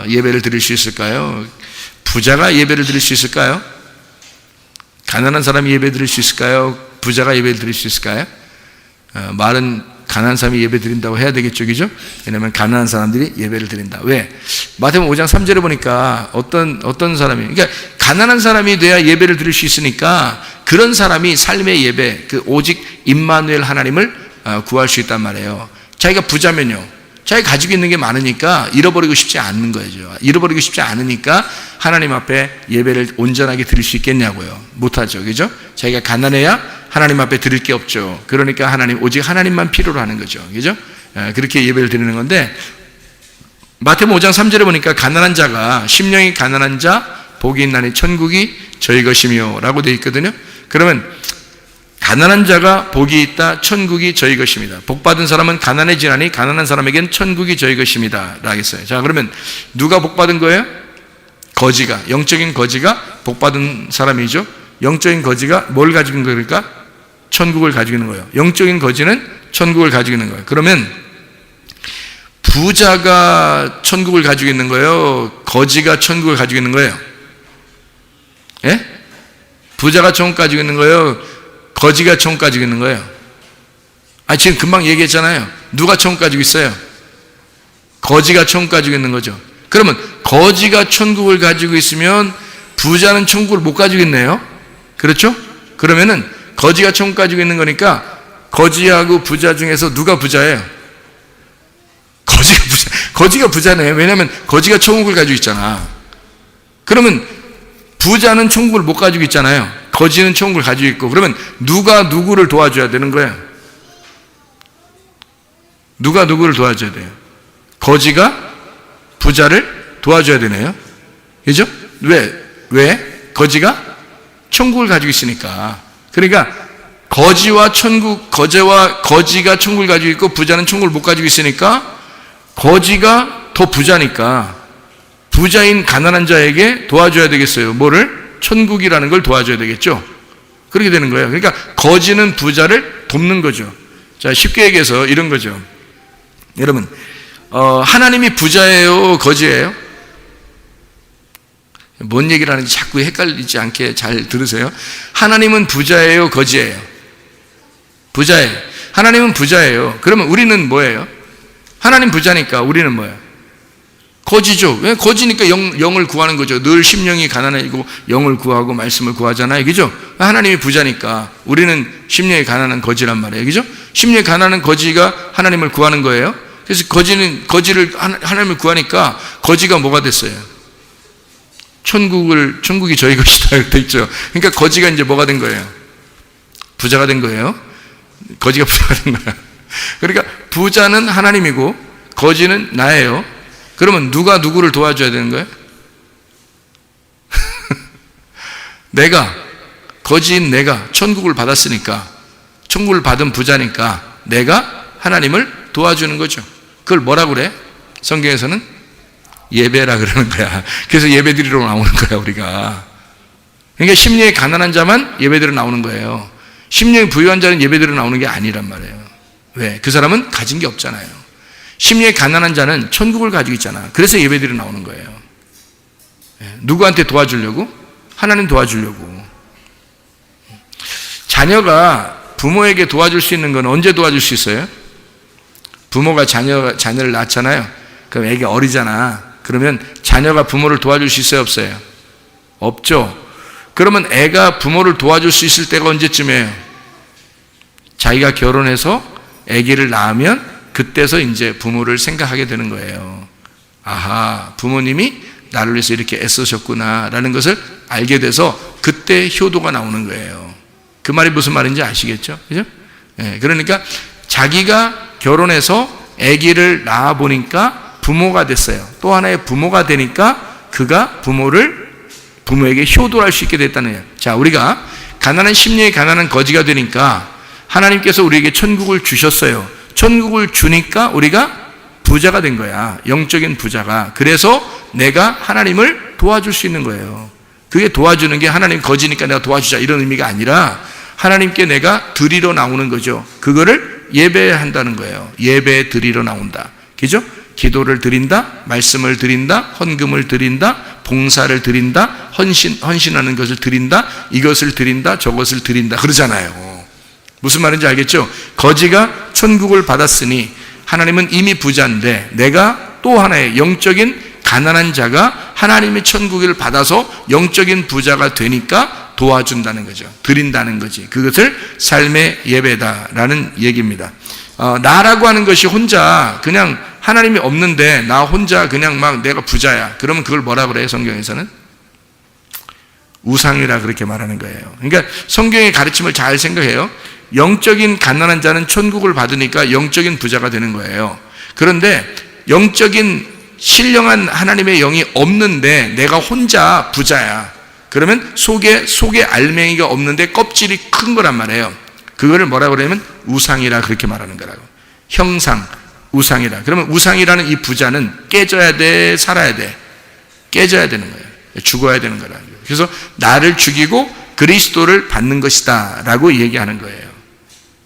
예배를 드릴 수 있을까요? 부자가 예배를 드릴 수 있을까요? 가난한 사람이 예배 드릴 수 있을까요? 부자가 예배 드릴 수 있을까요? 말은 가난한 사람이 예배 드린다고 해야 되겠죠, 그죠? 왜냐하면 가난한 사람들이 예배를 드린다. 왜? 마태복음 5장 3절에 보니까 어떤 사람이, 그러니까 가난한 사람이 돼야 예배를 드릴 수 있으니까 그런 사람이 삶의 예배, 그 오직 임마누엘 하나님을 구할 수 있단 말이에요. 자기가 부자면요, 자기가 가지고 있는 게 많으니까 잃어버리고 싶지 않는 거죠. 잃어버리고 싶지 않으니까 하나님 앞에 예배를 온전하게 드릴 수 있겠냐고요. 못하죠, 그죠? 자기가 가난해야 하나님 앞에 드릴 게 없죠. 그러니까 오직 하나님만 필요로 하는 거죠, 그죠? 그렇게 예배를 드리는 건데, 마태복음 5장 3절에 보니까 가난한 자가, 심령이 가난한 자 복이 있나니 천국이 저희 것이며 라고 되어 있거든요. 그러면 가난한 자가 복이 있다, 천국이 저희 것입니다. 복받은 사람은 가난해지나니 가난한 사람에겐 천국이 저희 것입니다 라고 했어요. 자, 그러면 누가 복받은 거예요? 거지가, 영적인 거지가 복받은 사람이죠. 영적인 거지가 뭘 가지고 있는 거니까? 천국을 가지고 있는 거예요. 영적인 거지는 천국을 가지고 있는 거예요. 그러면 부자가 천국을 가지고 있는 거예요? 거지가 천국을 가지고 있는 거예요? 예? 부자가 천국 가지고 있는 거예요? 거지가 천국 가지고 있는 거예요? 지금 금방 얘기했잖아요. 누가 천국 가지고 있어요? 거지가 천국 가지고 있는 거죠. 그러면 거지가 천국을 가지고 있으면 부자는 천국을 못 가지고 있네요. 그렇죠? 그러면은 거지가 천국 가지고 있는 거니까 거지하고 부자 중에서 누가 부자예요? 거지가 부자네요. 왜냐하면 거지가 천국을 가지고 있잖아. 그러면 부자는 천국을 못 가지고 있잖아요. 거지는 천국을 가지고 있고, 그러면 누가 누구를 도와줘야 되는 거예요? 누가 누구를 도와줘야 돼요? 거지가 부자를 도와줘야 되네요. 그죠? 왜? 거지가 천국을 가지고 있으니까. 그러니까 거지가 천국을 가지고 있고 부자는 천국을 못 가지고 있으니까 거지가 더 부자니까 부자인 가난한 자에게 도와줘야 되겠어요. 뭐를? 천국이라는 걸 도와줘야 되겠죠. 그렇게 되는 거예요. 그러니까 거지는 부자를 돕는 거죠. 자, 쉽게 얘기해서 이런 거죠. 여러분, 하나님이 부자예요, 거지예요? 뭔 얘기를 하는지 자꾸 헷갈리지 않게 잘 들으세요. 하나님은 부자예요, 거지예요? 부자예요. 하나님은 부자예요. 그러면 우리는 뭐예요? 하나님 부자니까 우리는 뭐예요? 거지죠. 왜? 거지니까 영을 구하는 거죠. 늘 심령이 가난해지고 영을 구하고 말씀을 구하잖아요, 그죠? 하나님이 부자니까 우리는 심령이 가난한 거지란 말이에요, 그죠? 심령이 가난한 거지가 하나님을 구하는 거예요. 그래서 거지를 하나님을 구하니까 거지가 뭐가 됐어요? 천국이 저희 것이다 이렇게 돼 있죠. 그러니까 거지가 이제 뭐가 된 거예요? 부자가 된 거예요. 거지가 부자가 된 거야. 그러니까 부자는 하나님이고 거지는 나예요. 그러면 누가 누구를 도와줘야 되는 거예요? 거지인 내가 천국을 받았으니까, 천국을 받은 부자니까 내가 하나님을 도와주는 거죠. 그걸 뭐라고 그래? 성경에서는 예배라 그러는 거야. 그래서 예배 드리러 나오는 거야, 우리가. 그러니까 심령이 가난한 자만 예배 드리러 나오는 거예요. 심령이 부유한 자는 예배 드리러 나오는 게 아니란 말이에요. 왜? 그 사람은 가진 게 없잖아요. 심령이 가난한 자는 천국을 가지고 있잖아. 그래서 예배 드리러 나오는 거예요. 누구한테 도와주려고? 하나님 도와주려고. 자녀가 부모에게 도와줄 수 있는 건 언제 도와줄 수 있어요? 부모가 자녀를 낳잖아요. 그럼 애기 어리잖아. 그러면 자녀가 부모를 도와줄 수 있어요, 없어요? 없죠. 그러면 애가 부모를 도와줄 수 있을 때가 언제쯤이에요? 자기가 결혼해서 애기를 낳으면 그때서 이제 부모를 생각하게 되는 거예요. 아하, 부모님이 나를 위해서 이렇게 애쓰셨구나 라는 것을 알게 돼서 그때 효도가 나오는 거예요. 그 말이 무슨 말인지 아시겠죠? 그죠? 그러니까 자기가 결혼해서 아기를 낳아 보니까 부모가 됐어요. 또 하나의 부모가 되니까 그가 부모에게 효도할 수 있게 됐다는 거예요. 자, 우리가 가난한 심령이 가난한 거지가 되니까 하나님께서 우리에게 천국을 주셨어요. 천국을 주니까 우리가 부자가 된 거야. 영적인 부자가. 그래서 내가 하나님을 도와줄 수 있는 거예요. 그게 도와주는 게 하나님 거지니까 내가 도와주자 이런 의미가 아니라 하나님께 내가 드리러 나오는 거죠. 그거를 예배한다는 거예요. 예배 드리러 나온다. 그죠? 기도를 드린다, 말씀을 드린다, 헌금을 드린다, 봉사를 드린다, 헌신하는 것을 드린다, 이것을 드린다, 저것을 드린다 그러잖아요. 무슨 말인지 알겠죠? 거지가 천국을 받았으니 하나님은 이미 부자인데 내가 또 하나의 영적인 가난한 자가 하나님의 천국을 받아서 영적인 부자가 되니까 도와준다는 거죠. 드린다는 거지. 그것을 삶의 예배다라는 얘기입니다. 나라고 하는 것이 혼자 그냥 하나님이 없는데 나 혼자 그냥 막 내가 부자야. 그러면 그걸 뭐라 그래요? 성경에서는? 우상이라 그렇게 말하는 거예요. 그러니까 성경의 가르침을 잘 생각해요. 영적인 가난한 자는 천국을 받으니까 영적인 부자가 되는 거예요. 그런데 영적인 신령한 하나님의 영이 없는데 내가 혼자 부자야. 그러면 속에 알맹이가 없는데 껍질이 큰 거란 말이에요. 그거를 뭐라 그러냐면 우상이라 그렇게 말하는 거라고. 형상, 우상이라. 그러면 우상이라는 이 부자는 깨져야 돼, 살아야 돼. 깨져야 되는 거예요. 죽어야 되는 거라고. 그래서 나를 죽이고 그리스도를 받는 것이다 라고 얘기하는 거예요.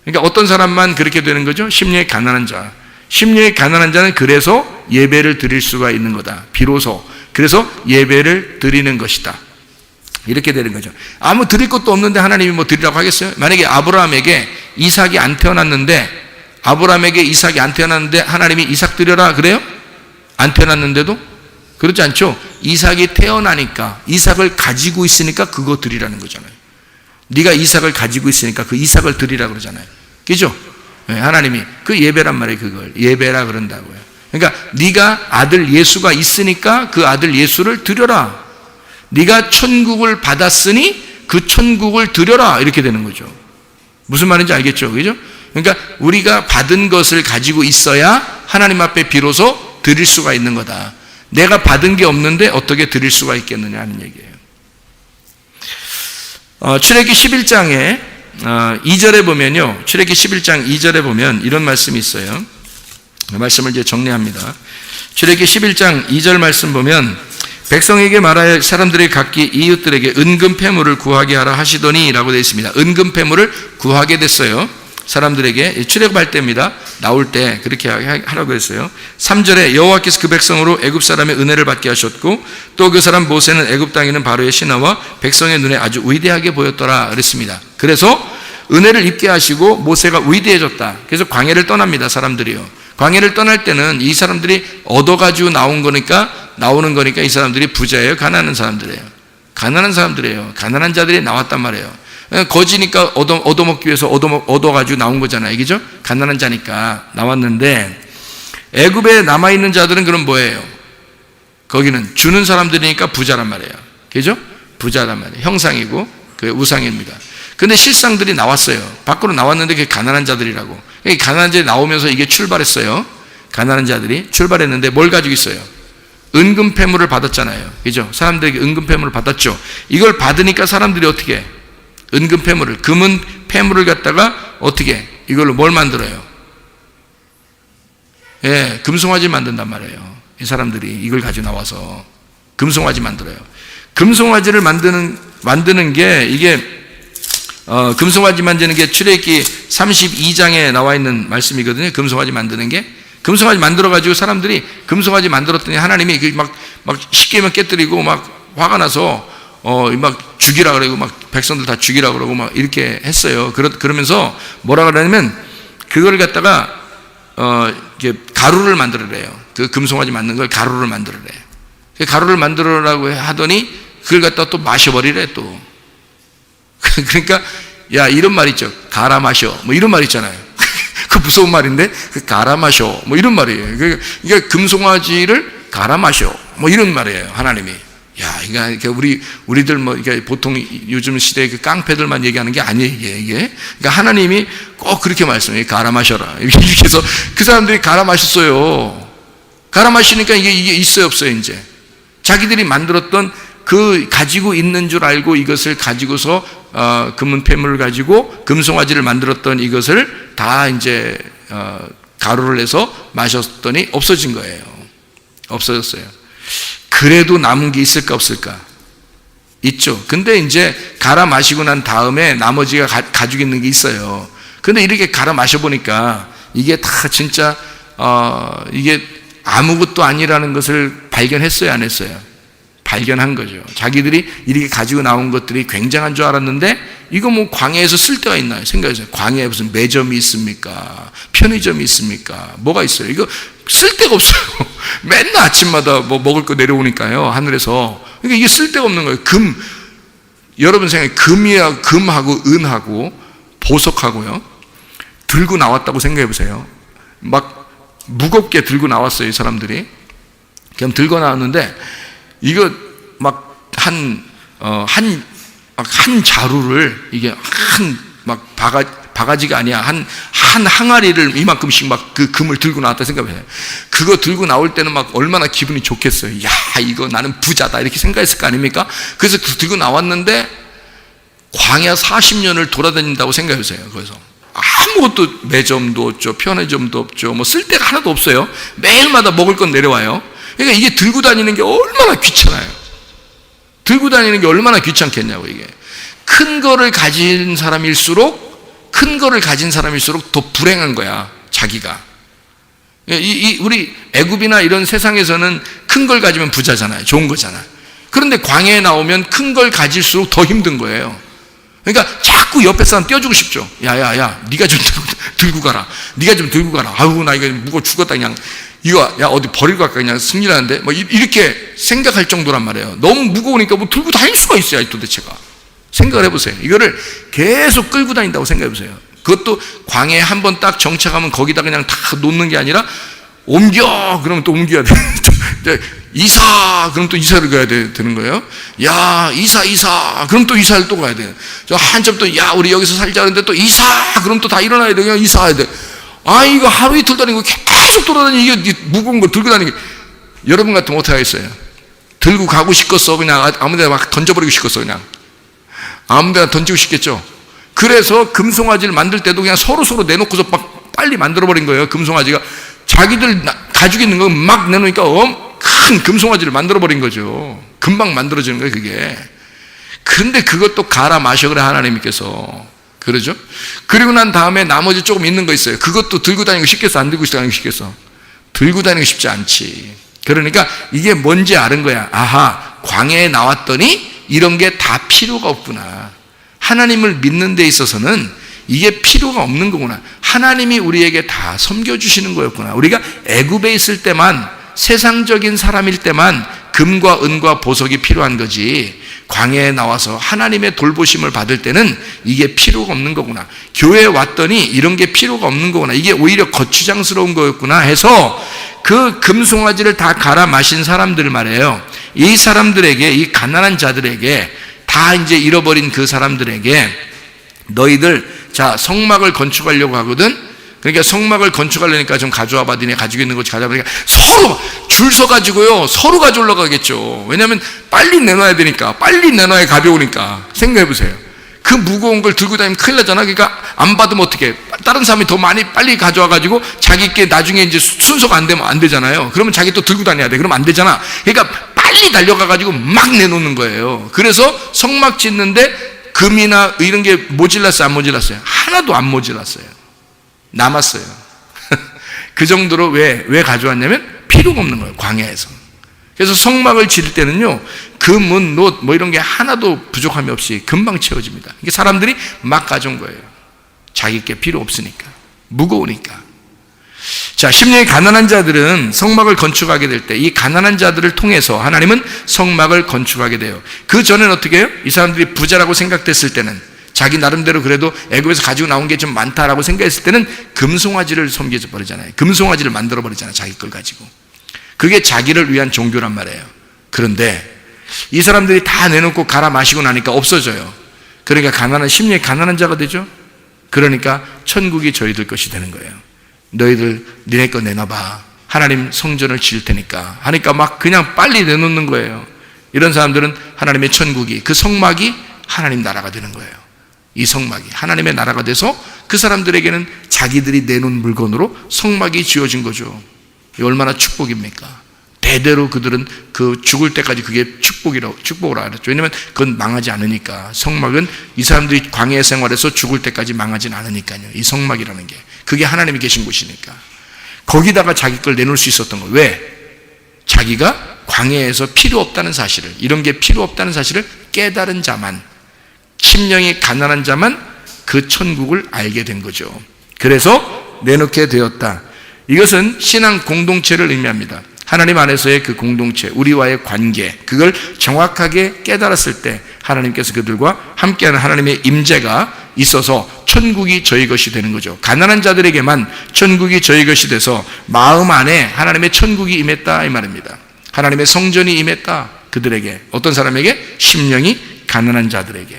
그러니까 어떤 사람만 그렇게 되는 거죠? 심령이 가난한 자. 심령이 가난한 자는 그래서 예배를 드릴 수가 있는 거다. 비로소. 그래서 예배를 드리는 것이다. 이렇게 되는 거죠. 아무 드릴 것도 없는데 하나님이 뭐 드리라고 하겠어요? 만약에 아브라함에게 이삭이 안 태어났는데 하나님이 이삭 드려라 그래요? 안 태어났는데도? 그렇지 않죠? 이삭이 태어나니까 이삭을 가지고 있으니까 그거 드리라는 거잖아요. 네가 이삭을 가지고 있으니까 그 이삭을 드리라 그러잖아요. 그죠? 네, 하나님이 그 예배란 말이에요. 그걸 예배라 그런다고요. 그러니까 네가 아들 예수가 있으니까 그 아들 예수를 드려라. 네가 천국을 받았으니 그 천국을 드려라. 이렇게 되는 거죠. 무슨 말인지 알겠죠? 그죠? 그러니까 우리가 받은 것을 가지고 있어야 하나님 앞에 비로소 드릴 수가 있는 거다. 내가 받은 게 없는데 어떻게 드릴 수가 있겠느냐 하는 얘기예요. 출애굽기 11장에 2절에 보면요. 출애굽기 11장 2절에 보면 이런 말씀이 있어요. 그 말씀을 이제 정리합니다. 출애굽기 11장 2절 말씀 보면 백성에게 말하여 사람들이 각기 이웃들에게 은금 패물을 구하게 하라 하시더니 라고 되어 있습니다. 은금 패물을 구하게 됐어요. 사람들에게 출애굽할 때입니다. 나올 때 그렇게 하라고 했어요. 3절에 여호와께서 그 백성으로 애굽 사람의 은혜를 받게 하셨고 또 그 사람 모세는 애굽 땅에 있는 바로의 신하와 백성의 눈에 아주 위대하게 보였더라 그랬습니다. 그래서 은혜를 입게 하시고 모세가 위대해졌다. 그래서 광야를 떠납니다. 사람들이요. 광야를 떠날 때는 이 사람들이 얻어가지고 나오는 거니까 이 사람들이 부자예요? 가난한 사람들이에요? 가난한 사람들이에요. 가난한 자들이 나왔단 말이에요. 거지니까 얻어먹기 위해서 얻어가지고 나온 거잖아요. 그죠? 가난한 자니까 나왔는데 애굽에 남아있는 자들은 그럼 뭐예요? 거기는 주는 사람들이니까 부자란 말이에요. 그죠? 부자란 말이에요. 형상이고 그 우상입니다. 근데 실상들이 나왔어요. 밖으로 나왔는데 그게 가난한 자들이라고. 가난한 자들이 나오면서 이게 출발했어요. 가난한 자들이 출발했는데 뭘 가지고 있어요? 은금 패물을 받았잖아요. 그죠? 사람들에게 은금 패물을 받았죠. 이걸 받으니까 사람들이 어떻게 해? 은금 패물을, 금은 패물을 갖다가 어떻게, 이걸로 뭘 만들어요? 예, 금송아지 만든단 말이에요. 이 사람들이 이걸 가지고 나와서 금송아지 만들어요. 금송아지를 만드는 게 이게 금송아지 만드는 게 출애굽기 32장에 나와 있는 말씀이거든요. 금송아지 만드는 게. 금송아지 만들어가지고 사람들이 금송아지 만들었더니 하나님이 막 쉽게만 깨뜨리고 막 화가 나서 막 죽이라 그러고 막 백성들 다 죽이라 그러고 막 이렇게 했어요. 그러면서 뭐라 그러냐면 그걸 갖다가 이렇게 가루를 만들어래요. 그 금송아지 만든 걸 가루를 만들어래요. 가루를 만들어라고 하더니 그걸 갖다가 또 마셔버리래 또. 그러니까 야 이런 말 있죠. 갈아 마셔. 뭐 이런 말 있잖아요. 그 무서운 말인데 그 갈아 마셔. 뭐 이런 말이에요. 그러니까 금송아지를 갈아 마셔. 뭐 이런 말이에요. 하나님이. 야, 그러니까 우리들 뭐, 이게 보통 요즘 시대의 그 깡패들만 얘기하는 게 아니에요, 이게. 그러니까 하나님이 꼭 그렇게 말씀해요. 갈아 마셔라. 이렇게 해서 그 사람들이 갈아 마셨어요. 갈아 마시니까 이게 있어요, 없어요, 이제. 자기들이 만들었던 그 가지고 있는 줄 알고 이것을 가지고서, 금은 패물을 가지고 금송아지를 만들었던 이것을 다 이제, 가루를 해서 마셨더니 없어진 거예요. 없어졌어요. 그래도 남은 게 있을까 없을까? 있죠. 근데 이제 갈아 마시고 난 다음에 나머지가 가지고 있는 게 있어요. 근데 이렇게 갈아 마셔보니까 이게 다 진짜 이게 아무것도 아니라는 것을 발견했어요, 안 했어요? 발견한 거죠. 자기들이 이렇게 가지고 나온 것들이 굉장한 줄 알았는데 이거 뭐 광야에서 쓸 데가 있나요? 생각해보세요. 광야에 무슨 매점이 있습니까? 편의점이 있습니까? 뭐가 있어요? 이거 쓸 데가 없어요. 맨날 아침마다 뭐 먹을 거 내려오니까요, 하늘에서. 그러니까 이게 쓸 데가 없는 거예요. 여러분 생각에 금하고 은하고 보석하고요, 들고 나왔다고 생각해보세요. 막 무겁게 들고 나왔어요, 이 사람들이. 그냥 들고 나왔는데 이거 막 한 자루를 이게 막 바가지가 아니야. 한 항아리를 이만큼씩 막 그 금을 들고 나왔다 생각해요. 그거 들고 나올 때는 막 얼마나 기분이 좋겠어요. 야, 이거 나는 부자다. 이렇게 생각했을 거 아닙니까? 그래서 들고 나왔는데 광야 40년을 돌아다닌다고 생각해보세요. 그래서 아무것도 매점도 없죠. 편의점도 없죠. 뭐 쓸 데가 하나도 없어요. 매일마다 먹을 건 내려와요. 그러니까 이게 들고 다니는 게 얼마나 귀찮아요. 들고 다니는 게 얼마나 귀찮겠냐고. 이게 큰 거를 가진 사람일수록 더 불행한 거야, 자기가. 우리 애굽이나 이런 세상에서는 큰 걸 가지면 부자잖아요. 좋은 거잖아. 그런데 광야에 나오면 큰 걸 가질수록 더 힘든 거예요. 그러니까 자꾸 옆에 사람 떼어주고 싶죠. 야야야, 네가 좀 들고 가라. 네가 좀 들고 가라. 아우, 나 이거 무거워 죽었다. 그냥 이거 야 어디 버리고 갈까, 그냥 승리하는데 뭐 이렇게 생각할 정도란 말이에요. 너무 무거우니까 뭐 들고 다닐 수가 있어요, 도대체가. 생각을 해보세요. 이거를 계속 끌고 다닌다고 생각해보세요. 그것도 광야에 한번 딱 정착하면 거기다 그냥 다 놓는 게 아니라 옮겨 그러면 또 옮겨야 돼. 이사 그럼 또 이사를 가야 되는 거예요. 야, 이사 그럼 또 이사를 또 가야 돼. 저 한참 또 야, 우리 여기서 살자는데 또 이사 그럼 또 다 일어나야 돼. 그냥 이사해야 돼. 아, 이거 하루 이틀 다니고 계속 돌아다니고 이게 무거운 걸 들고 다니고. 여러분 같으면 어떻게 하겠어요? 들고 가고 싶겠어? 그냥 아무데나 막 던져버리고 싶겠어? 그냥 아무데나 던지고 싶겠죠. 그래서 금송아지를 만들 때도 그냥 서로 내놓고서 막 빨리 만들어버린 거예요. 금송아지가 자기들 가지고 있는 거 막 내놓으니까 큰 금송아지를 만들어버린 거죠. 금방 만들어지는 거예요, 그게. 그런데 그것도 갈아 마셔 그래, 하나님께서. 그러죠? 그리고 난 다음에 나머지 조금 있는 거 있어요. 그것도 들고 다니고 싶겠어? 안 들고 다니고 싶겠어? 들고 다니고 싶지 않지. 그러니까 이게 뭔지 아는 거야. 아하, 광야에 나왔더니 이런 게 다 필요가 없구나. 하나님을 믿는 데 있어서는 이게 필요가 없는 거구나. 하나님이 우리에게 다 섬겨주시는 거였구나. 우리가 애굽에 있을 때만, 세상적인 사람일 때만 금과 은과 보석이 필요한 거지, 광야에 나와서 하나님의 돌보심을 받을 때는 이게 필요가 없는 거구나. 교회에 왔더니 이런 게 필요가 없는 거구나. 이게 오히려 거추장스러운 거였구나 해서 그 금송아지를 다 갈아 마신 사람들 말이에요. 이 사람들에게, 이 가난한 자들에게, 다 이제 잃어버린 그 사람들에게 너희들 자 성막을 건축하려고 하거든. 그러니까 성막을 건축하려니까 좀 가져와 봐. 니네 가지고 있는 거 가져와 보니까 서로 줄 서 가지고요, 서로 가져오려고 하겠죠. 왜냐하면 빨리 내놔야 되니까, 빨리 내놔야 가벼우니까. 생각해 보세요. 그 무거운 걸 들고 다니면 큰일 나잖아. 그러니까 안 받으면 어떻게? 다른 사람이 더 많이 빨리 가져와 가지고 자기께 나중에 이제 순서가 안 되면 안 되잖아요. 그러면 자기 또 들고 다녀야 돼. 그러면 안 되잖아. 그러니까 빨리 달려가 가지고 막 내놓는 거예요. 그래서 성막 짓는데 금이나 이런 게 모질랐어요, 안 모질랐어요? 하나도 안 모질랐어요. 남았어요. 그 정도로 왜 가져왔냐면 필요가 없는 거예요, 광야에서. 그래서 성막을 지을 때는요, 금은 놋 뭐 이런 게 하나도 부족함이 없이 금방 채워집니다. 이게 사람들이 막 가져온 거예요. 자기께 필요 없으니까, 무거우니까. 자, 심령이 가난한 자들은 성막을 건축하게 될 때 이 가난한 자들을 통해서 하나님은 성막을 건축하게 돼요. 그 전에는 어떻게 해요? 이 사람들이 부자라고 생각됐을 때는, 자기 나름대로 그래도 애굽에서 가지고 나온 게 좀 많다라고 생각했을 때는 금송아지를 섬겨져 버리잖아요. 금송아지를 만들어 버리잖아요, 자기 걸 가지고. 그게 자기를 위한 종교란 말이에요. 그런데 이 사람들이 다 내놓고 갈아 마시고 나니까 없어져요. 그러니까 심령이 가난한 자가 되죠. 그러니까 천국이 저희들 것이 되는 거예요. 너희들 니네 거 내놔봐. 하나님 성전을 지을 테니까 하니까 막 그냥 빨리 내놓는 거예요. 이런 사람들은 하나님의 천국이, 그 성막이 하나님 나라가 되는 거예요. 이 성막이 하나님의 나라가 돼서 그 사람들에게는 자기들이 내놓은 물건으로 성막이 지어진 거죠. 얼마나 축복입니까? 대대로 그들은 그 죽을 때까지 그게 축복을 알았죠. 왜냐하면 그건 망하지 않으니까. 성막은 이 사람들이 광야 생활에서 죽을 때까지 망하진 않으니까요. 이 성막이라는 게 그게 하나님이 계신 곳이니까. 거기다가 자기 걸 내놓을 수 있었던 거예요. 왜? 자기가 광야에서 필요 없다는 사실을, 이런 게 필요 없다는 사실을 깨달은 자만, 심령이 가난한 자만 그 천국을 알게 된 거죠. 그래서 내놓게 되었다. 이것은 신앙 공동체를 의미합니다. 하나님 안에서의 그 공동체, 우리와의 관계, 그걸 정확하게 깨달았을 때 하나님께서 그들과 함께하는 하나님의 임재가 있어서 천국이 저희 것이 되는 거죠. 가난한 자들에게만 천국이 저희 것이 돼서 마음 안에 하나님의 천국이 임했다 이 말입니다. 하나님의 성전이 임했다. 그들에게, 어떤 사람에게? 심령이 가난한 자들에게.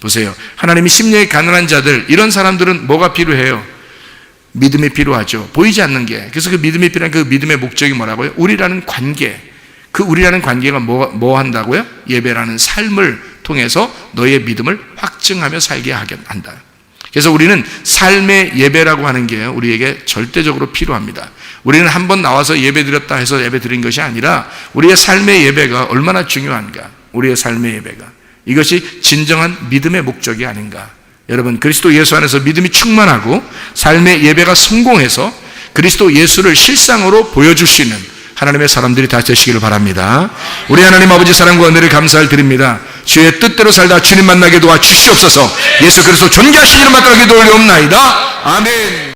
보세요. 하나님이 심령이 가난한 자들, 이런 사람들은 뭐가 필요해요? 믿음이 필요하죠. 보이지 않는 게. 그래서 그 믿음이 필요한 그 믿음의 목적이 뭐라고요? 우리라는 관계. 그 우리라는 관계가 뭐 한다고요? 예배라는 삶을 통해서 너의 믿음을 확증하며 살게 하게 한다. 그래서 우리는 삶의 예배라고 하는 게 우리에게 절대적으로 필요합니다. 우리는 한번 나와서 예배 드렸다 해서 예배 드린 것이 아니라 우리의 삶의 예배가 얼마나 중요한가. 우리의 삶의 예배가. 이것이 진정한 믿음의 목적이 아닌가. 여러분, 그리스도 예수 안에서 믿음이 충만하고 삶의 예배가 성공해서 그리스도 예수를 실상으로 보여줄 수 있는 하나님의 사람들이 다 되시기를 바랍니다. 우리 하나님 아버지 사랑과 은혜를 감사를 드립니다. 주의 뜻대로 살다 주님 만나게 도와 주시옵소서. 예수 그리스도 존귀하신 이름 받들어 기도 올리옵나이다. 아멘.